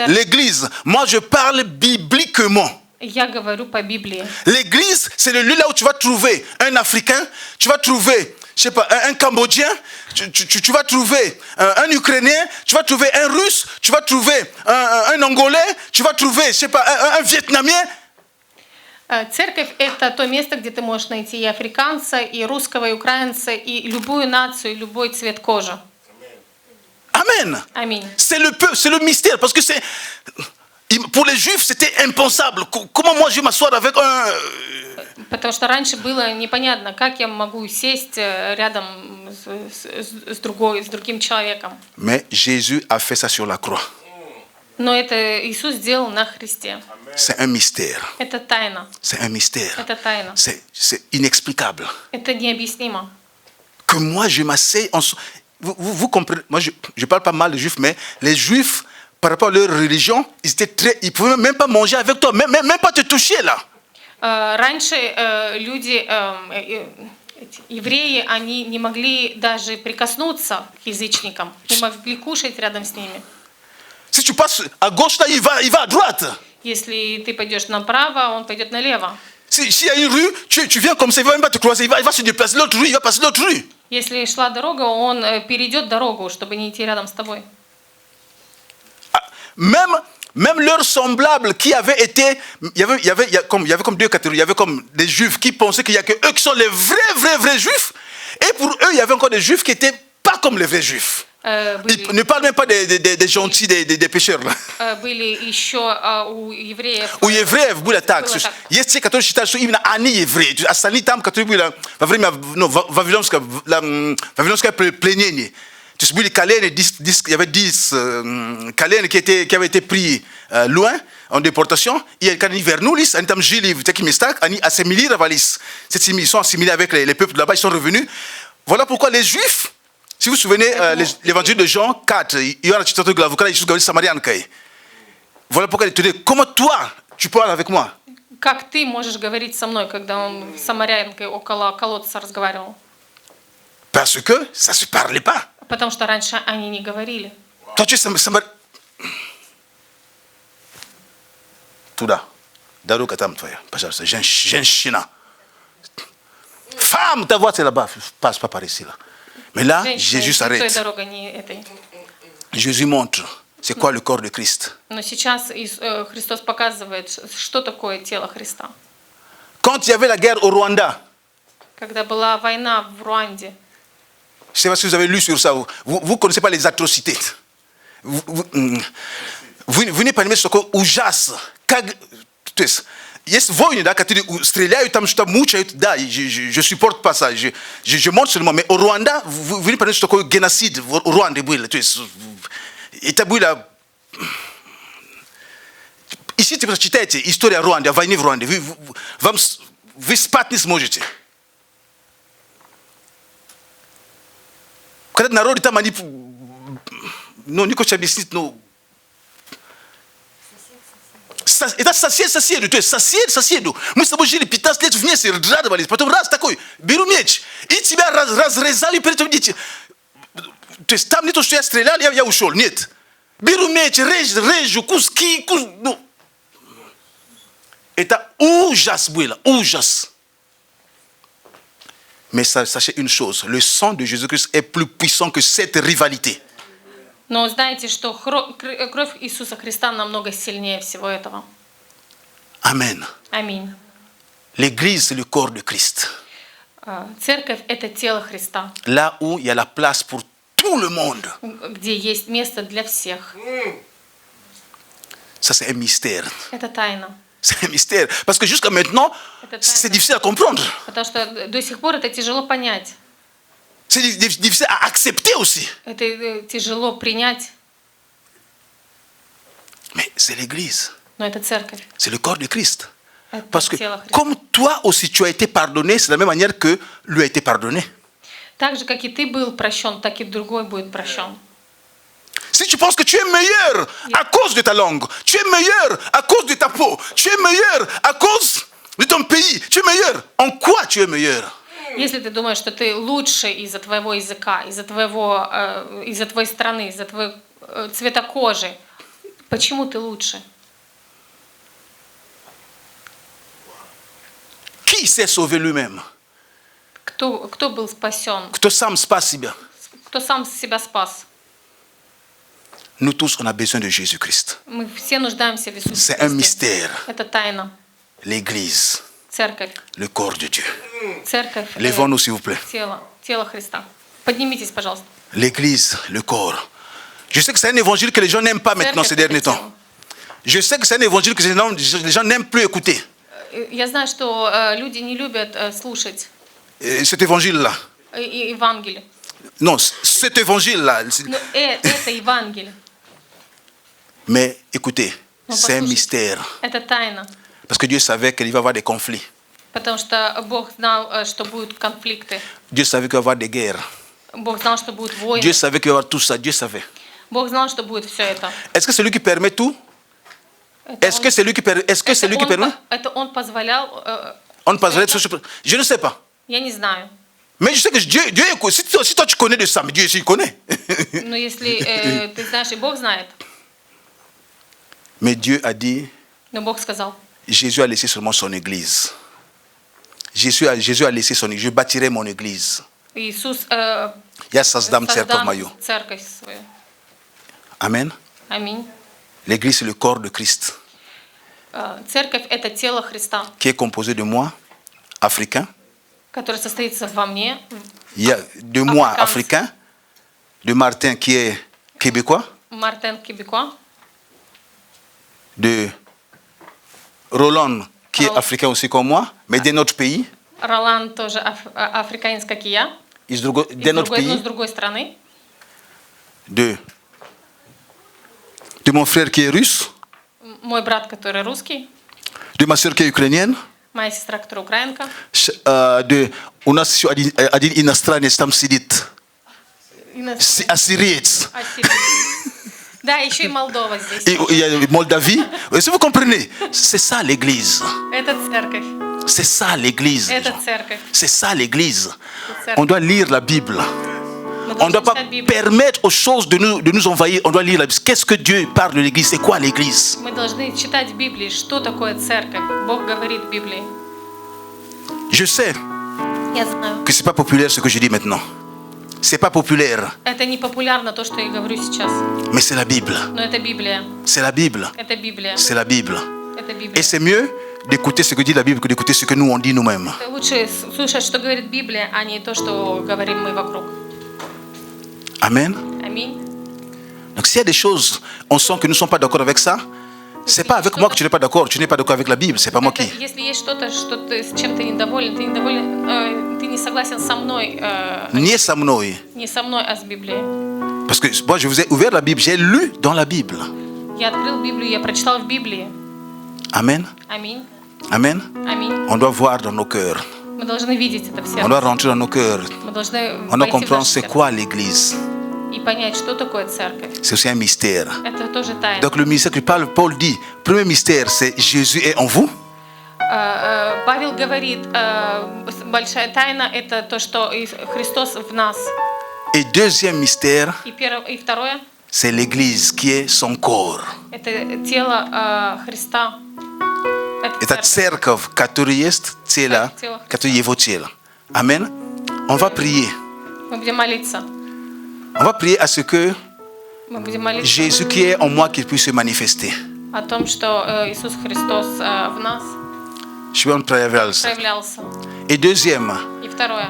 l'église. Moi, je parle bibliquement. Я говорю по Библии. L'église, c'est le lieu là où tu vas trouver un Africain, tu vas trouver, je sais pas, un Cambodgien, tu vas trouver un Ukrainien, tu vas trouver un Russe, tu vas trouver un Angolais, tu vas trouver, je sais pas, un Vietnamien. Церковь – это то место, где ты можешь найти и африканца, и русского, и украинца, и любую нацию, и любой цвет кожи. Amen. Аминь. C'est le mystère, parce que c'est... Pour les Juifs, c'était impensable. Comment moi je vais m'asseoir avec un... Потому что раньше было непонятно, как я могу сесть рядом с другим человеком. Mais Jésus a fait ça sur la croix. Но это Иисус сделал на Христе. C'est un mystère. Это тайна. C'est un mystère. Это тайна. C'est inexplicable. Это необъяснимо. Que moi je m'asseye... Vous comprenez, moi je ne parle pas mal des Juifs, mais les Juifs, par rapport à leur religion, ils ne pouvaient même pas manger avec toi, même pas te toucher là. Раньше люди, евреи, они не могли даже прикоснуться к язычникам, не могли кушать рядом с ними. Si tu passes à gauche, là, il va à droite. Если ты пойдешь направо, он пойдет налево. S'il y a une rue, tu viens comme ça, il ne va même pas te croiser, il va se déplacer l'autre rue, il va passer l'autre rue. Если шла дорога, он перейдет дорогу, чтобы не идти рядом с тобой. Même leurs semblables qui avaient été... Il y avait comme deux catégories. Il y avait comme des juifs qui pensaient qu'il n'y a que eux qui sont les vrais juifs. Et pour eux, il y avait encore des juifs qui n'étaient pas comme les vrais juifs. Ils ne parlent même pas des gentils, des pécheurs. Были еще у евреев... У евреев были так. Есть те, которые считают, что именно они евреи. Остальные там, которые были во время вавилонское пленение. Tu sais, les Calènes, il y avait 10 Calènes qui avaient été pris loin en déportation. Et quand ils vers nous, ils ont gilé, ils ont assimilé ils sont assimilés avec les peuples là-bas, ils sont revenus. Voilà pourquoi les Juifs, si vous vous souvenez, l'évangile de Jean 4, il y a un petit truc là, vous connaissez les Samariens. Voilà pourquoi il te dit, comment toi, tu parles avec moi? Как ты можешь говорить со мной, когда он с самарянкой около колодца разговаривал? Parce que ça ne se parlait pas. Потому что раньше они не говорили. Toi, tu es Samarien. Touda. Daro katam toya. Parce que j'ai un china. Femme, ta voix c'est là-bas. Passe pas par ici là. Mais là, Jésus s'arrête. Jésus montre c'est quoi le corps de Christ. Но сейчас Христос показывает, что такое тело Христа. Quand il y avait la guerre au Rwanda. Когда была война в Руанде. Je ne sais pas si vous avez lu sur ça. Vous ne connaissez pas les atrocités. Vous n'êtes pas aimé ce que ujas. Yes, voyez, je supporte pas ça. Je montre seulement. Mais au Rwanda, vous n'êtes pas aimé ce que génocide au Rwanda. Ici, tu peux citer l'histoire de Rwanda. Vous Rwanda. Vous spatnis mojete. Когда народ там они, ну никто не объяснит, ну это соседу, то есть соседу. Мы с тобой жили 15 лет вместе, радовались, потом раз такой, беру меч, и тебя разрезали перед этим. То есть там не то, что я стрелял, я ушел, нет. Беру меч, режу, куски, ну. Это ужас было, ужас. Mais sachez une chose, le sang de Jésus-Christ est plus puissant que cette rivalité. Но знаете, что кровь Иисуса Христа намного сильнее всего этого. Amen. Аминь. L'église, c'est le corps de Christ. Церковь – это тело Христа. Là où il y a la place pour tout le monde. Где есть место для всех. Ça, c'est un mystère. Это тайна. C'est un mystère. Parce que jusqu'à maintenant, c'est difficile à comprendre. Потому что до сих пор это тяжело понять. C'est difficile à accepter aussi. Это тяжело принять. Mais c'est l'église. Но это церковь. C'est le corps de Christ. Это Parce que тело Христа. comme toi aussi tu as été pardonné, c'est de la même manière que lui a été pardonné. Так же, как и ты был прощен, так и другой будет прощен. Si tu penses que tu es meilleur à cause de ta langue, tu es meilleur à cause de ta peau, tu es meilleur à cause de ton pays, tu es meilleur. En quoi tu es meilleur? Если ты думаешь, что ты лучше из-за твоего языка, из-за твоей страны, из-за твоего цвета кожи, почему ты лучше? Qui s'est sauvé lui-même? Кто был спасен? Кто сам спас себя? Кто сам себя спас? Nous tous, on a besoin de Jésus-Christ. Мы все нуждаемся в Иисусе C'est un Христе. mystère. Это тайна. L'église, Церковь. le corps de Dieu. Церковь. Lèvons-nous, s'il vous plaît. Тело Христа. Поднимитесь, пожалуйста. L'église, le corps. Je sais que c'est un évangile que les gens n'aiment pas maintenant ces derniers temps. Je sais que c'est un évangile que les gens n'aiment plus écouter. Я знаю, что люди не любят слушать Cet évangile-là. Евангелие. Non, cet évangile-là. Но это Евангелие. Mais écoutez, Ну, c'est un послушайте, mystère. Это тайна. Parce que Dieu savait qu'il va y avoir des conflits. Потому что Бог знал, что будут конфликты. Dieu savait qu'il va y avoir des guerres. Бог знал, что будут войны. Dieu savait qu'il va y avoir tout ça. Dieu savait. Bог знал, что будет все это. Est-ce que c'est lui qui permet tout? Est-ce que c'est lui qui permet? Это он позволял. On ne parlerait de ce. Je ne sais pas. Я не знаю. Mais je sais que Dieu écoute. Si toi tu connais de ça, mais Dieu aussi il connaît. Но если ты знаешь, и Бог знает. Mais Dieu a dit, Но Бог сказал. Jésus a laissé seulement son église. Jésus a laissé son église. Je bâtirai mon église. Иисус Я создам церковь создам мою. церковь свою. Amen. Аминь. L'église, c'est le corps de Christ, Церковь – это тело Христа, qui est composé de moi, africain. которое состоится во мне, Il y a de moi, africain, de Martin, qui est québécois, Мартен Кебекуа, de Roland, qui est africain aussi comme moi, mais d'un autre pays, Ролан тоже африканец, как и я, d'un autre но pays, с другой стороны, de mon frère qui est russe, мой брат, который русский, de ma soeur qui est ukrainienne, моя сестра, которая украинка, у нас еще один иностранец там сидит, ассириец, да, еще и Молдова здесь. et il y a Moldavie. Et si vous comprenez, c'est ça l'église. Это церковь, C'est ça l'église. это церковь. C'est ça l'église. C'est On doit lire la Bible. Мы On ne doit должны pas читать Библию. permettre aux choses de nous envahir. On doit lire la Bible. Qu'est-ce que Dieu parle de l'église? C'est quoi l'église? Мы должны читать в Библии, что такое церковь. Бог говорит в Библии. Je sais Я знаю. que ce n'est pas populaire ce que je dis maintenant. Ce n'est pas populaire, Это не популярно, то, что я говорю сейчас. mais c'est la Bible. Но это Библия. C'est la Bible. Это Библия. C'est la Bible. Это Et Библия. c'est mieux d'écouter ce que dit la Bible que d'écouter ce que nous on dit nous-mêmes. Лучше слушать, что говорит Библия, а не то, что говорим мы вокруг. Amen. Аминь. Donc s'il y a des choses, on sent que nous ne sommes pas d'accord avec ça, c'est pas avec moi que tu n'es pas d'accord. Tu n'es pas d'accord avec la Bible. C'est pas moi Это, qui. если есть что-то, что ты, с чем ты недоволен, ты не согласен со мной, Ni со мной. не со мной, а с Библией. Parce que moi, je vous ai ouvert la Bible. J'ai lu dans la Bible. Я открыл Библию, я прочитал в Библии. Amen. Аминь. Amen. Аминь. On doit voir dans nos cœurs. Мы должны видеть это в On сердце. doit rentrer dans nos cœurs. Мы должны On doit войти в comprendre наше c'est сердце quoi l'église. и понять, что такое церковь. C'est aussi un mystère. Это тоже тайна. Donc le mystère que Paul dit, premier mystère, c'est Jésus est en vous. Павел говорит, большая тайна – это то, что Христос в нас. Et deuxième mystère, И второе c'est l'église qui est son corps. – это тело Христа. Это церковь, которая есть тело, которое его тело. Amen. On va prier. Мы будем молиться. On va prier à ce que Мы будем молиться Jésus qui est en moi qu'il puisse se manifester. о том, что Иисус Христос в нас Je vais en проявлялся. проявлялся. Et deuxième, И второе.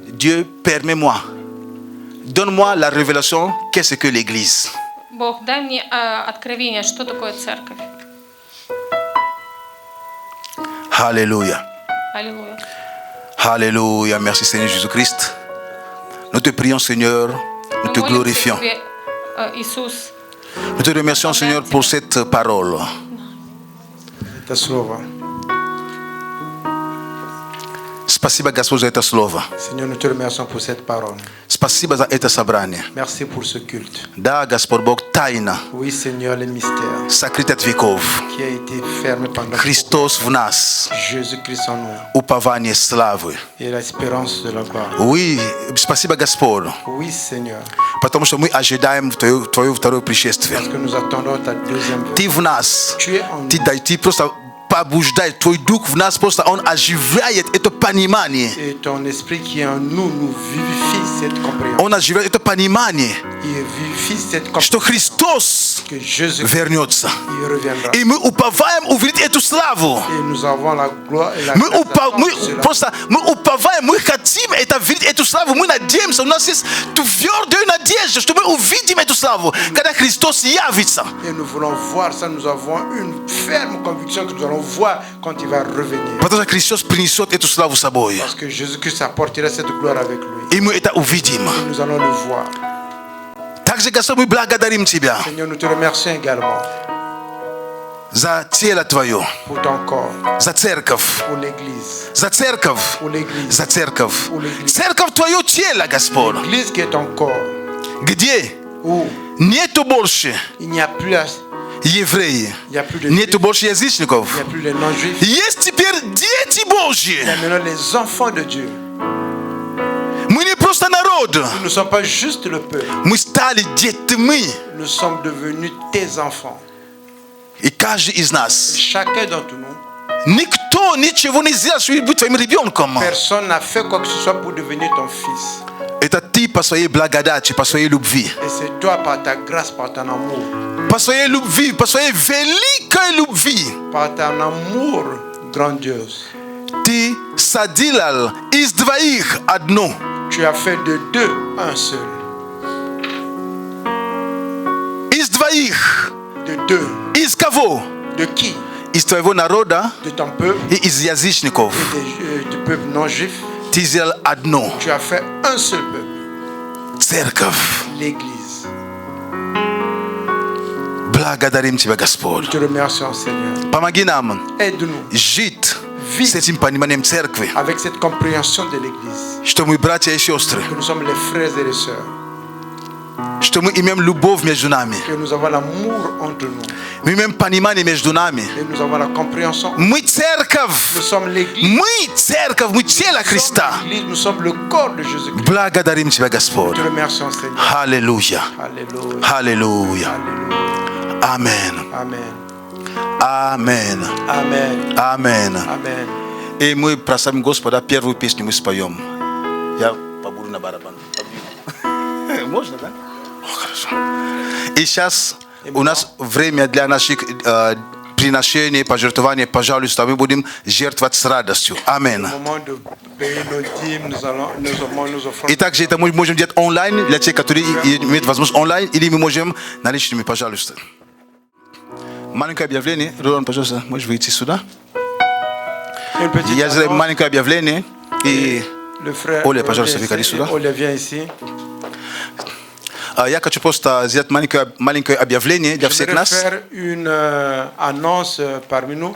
Dieu, permets-moi, donne-moi la révélation, qu'est-ce que l'église. Бог, дай мне откровение, что такое церковь. Alléluia. Аллилуйя. Alléluia. Merci Seigneur Jésus-Christ. Nous te prions Seigneur, nous Мы te молимся glorifions. Тебе, Иисус. Nous te remercions Seigneur pour cette parole. Это слово. Спасибо, Господь, за это слово. Seigneur, nous te remercions pour cette parole. Спасибо за это собрание. Merci pour ce culte. Да, Господь Бог, тайна, Oui, Seigneur, les mystères сокрыт от веков. qui a été fermé pendant Христос в нас, Jésus-Christ en nous упование славы. et l'espérance de la gloire. Oui, спасибо, Господь, Oui, Seigneur, потому что мы ожидаем Твое второе пришествие. parce que nous attendons ta deuxième venue. Ты в нас, Tu es en nous ты просто побуждай, Твой Дух в нас просто Он оживляет это понимание. et ton esprit qui est en nous nous vivifie cette compréhension. Он оживляет это понимание, Il vivifie cette что compréhension Христос que Jésus вернется. il reviendra. И мы уповаем увидеть эту славу. Et nous avons la gloire et la Мы grâce d'attendre cela. уповаем, мы хотим это видеть, эту славу, мы надеемся, у нас есть твердая надежда, что мы увидим эту славу, когда Христос явится. Et nous voulons voir ça, nous avons une ferme conviction que nous allons voir quand il va revenir. Потому что Христос принесет эту славу с собой. Parce que Jésus-Christ apportera cette gloire avec lui. И мы это увидим. Et nous allons le voir. Также, Господь, мы благодарим Тебя Seigneur, nous te remercions également за тело Твое, pour ton corps, за церковь, pour l'église, за церковь, pour l'église, за церковь. pour l'église. Церковь Твое тело, Господь, L'église qui est ton corps, где où нету больше il n'y a plus, евреев, il n'y a plus de нету juifs, больше il язычников. n'y a plus de non-juifs, Есть теперь дети Божьи. il y a maintenant les enfants de Dieu. Мы не просто народ, Nous ne sommes pas juste le peuple, мы стали детьми. nous sommes devenus tes enfants. И каждый из нас Chacun d'entre nous Nikto ni chevonizia sui but family bion comment. Personne n'a fait quoi que ce soit pour devenir ton fils. Et tati pasoye blagadachi, pasoye lubvi. Et c'est toi par ta grâce, par ton amour. Pasoye lubvi, pasoye velika lubvi. Par ton amour grandiose. Ti sadilal isdvair adno. Tu as fait de deux un seul. Isdvair. De deux. Iskavo. De qui? Istvaevo naroda. De ton peuple. Et Izyazishnikov. Et du peuple non juif. Tizial adno. Tu as fait un seul peuple. Tserkav. L'église. Blagadarim tiba Gaspod. Nous te remercions, Seigneur. Pamaginam. Aide-nous. Jit. Vite. Setim panimanem cerkve. Avec cette compréhension de l'église. Что мы братья и сестры. Que nous sommes les frères et les sœurs. Что мы имеем любовь между нами. Que nous avons l'amour entre nous. Мы имеем понимание между нами. Et nous avons la compréhension. Мы церковь. Nous sommes l'église. Мы церковь, мы тело Христа. Nous sommes le corps de Jésus-Christ. Благодарим Тебя, Господь. Nous te remercions, Seigneur. Аллилуйя. Alléluia. Аллилуйя. Alléluia. Amen. Amen. Amen. Amen. Amen. Amen. И мы просим Господа первую песню мы споем. Я побуду на барабан. Можно, да? Хорошо. И сейчас у нас время для наших приношений, пожертвований. Пожалуйста, мы будем жертвовать с радостью. Аминь. И также это мы можем делать онлайн, для тех, которые имеют возможность онлайн, или мы можем наличными, пожалуйста. Маленькое объявление. Ролан, пожалуйста, можешь выйти сюда. Я сделаю маленькое объявление. И Оля, пожалуйста, выходи сюда. Оля, viens ici. Я хочу просто сделать маленькое объявление для всех нас. Faire une annonce parmi nous.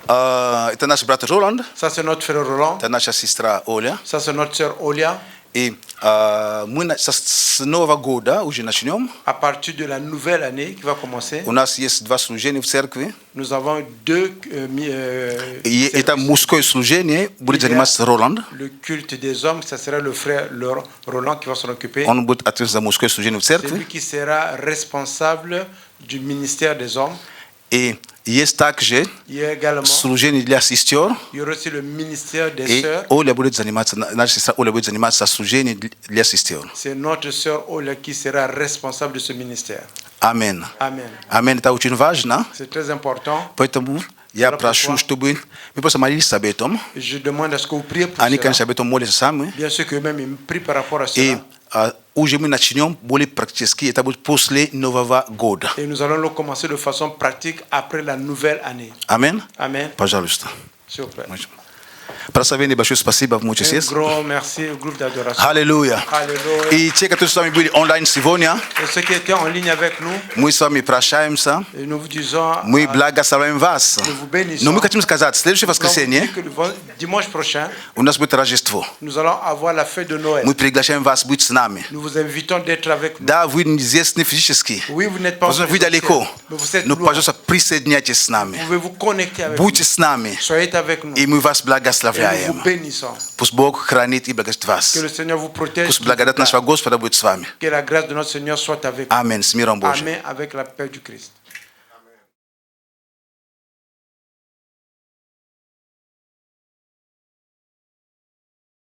Это наш брат Роланд. Ça c'est notre frère Roland. Это наша сестра Оля. Ça c'est notre sœur Olia. И мы с Нового года уже начнем. À partir de la nouvelle année qui va commencer. У нас есть два служения в церкви. Nous avons deux. И это мужское служение будет заниматься Роланд. Le culte des hommes, ça sera le frère Roland qui va s'en occuper. Он будет ответственен за мужское служение в C'est церкви. lui qui sera responsable du ministère des hommes. И есть также Il y a également. служение для сестер. Il y aura aussi le ministère des И sœurs. Оля будет заниматься, наша сестра Оля будет заниматься служением для сестер. C'est notre sœur Olia qui sera responsable de ce ministère. Аминь. Amen. Аминь. Это очень важно. C'est très important. Поэтому я прошу, чтобы мы просто молились об этом. Je demande à ce que vous priez pour Они, cela. конечно, об этом молятся сами. Bien sûr qu'eux-mêmes ils prient par rapport à И cela. уже мы начнем более практически. Это будет после Нового года. Et nous allons le commencer de façon pratique après la nouvelle année. Аминь. Amen. Пожалуйста. S'il vous plaît. Прославление большое спасибо в муче Un сесть. grand merci au groupe d'adoration. Аллилуйя. Alléluia. И те, которые с вами были онлайн сегодня, Et ceux qui étaient en ligne avec nous, мы с вами прощаемся. et nous vous disons, Мы благословим вас. nous vous bénissons. Но мы хотим сказать, следующее Nous allons воскресенье dire que le dimanche prochain, у нас будет Рождество. nous allons avoir la fête de Noël. Мы приглашаем вас быть с нами. Nous vous invitons d'être avec nous. Да, вы здесь не физически. Oui, vous n'êtes pas Возможно, вы présentiel, далеко. mais vous êtes Но, loin. пожалуйста, присоединяйтесь с нами. Vous pouvez vous connecter avec Будьте nous. с нами. Soyez avec nous. И мы вас Et nous благословляем. vous bénissons. Пусть Бог хранит и благословит вас. Que le Seigneur vous protège. Пусть благодать нашего Господа будет с вами. Que la grâce de notre Seigneur soit avec vous. Аминь. С миром Божьим. Amen avec la paix du Christ.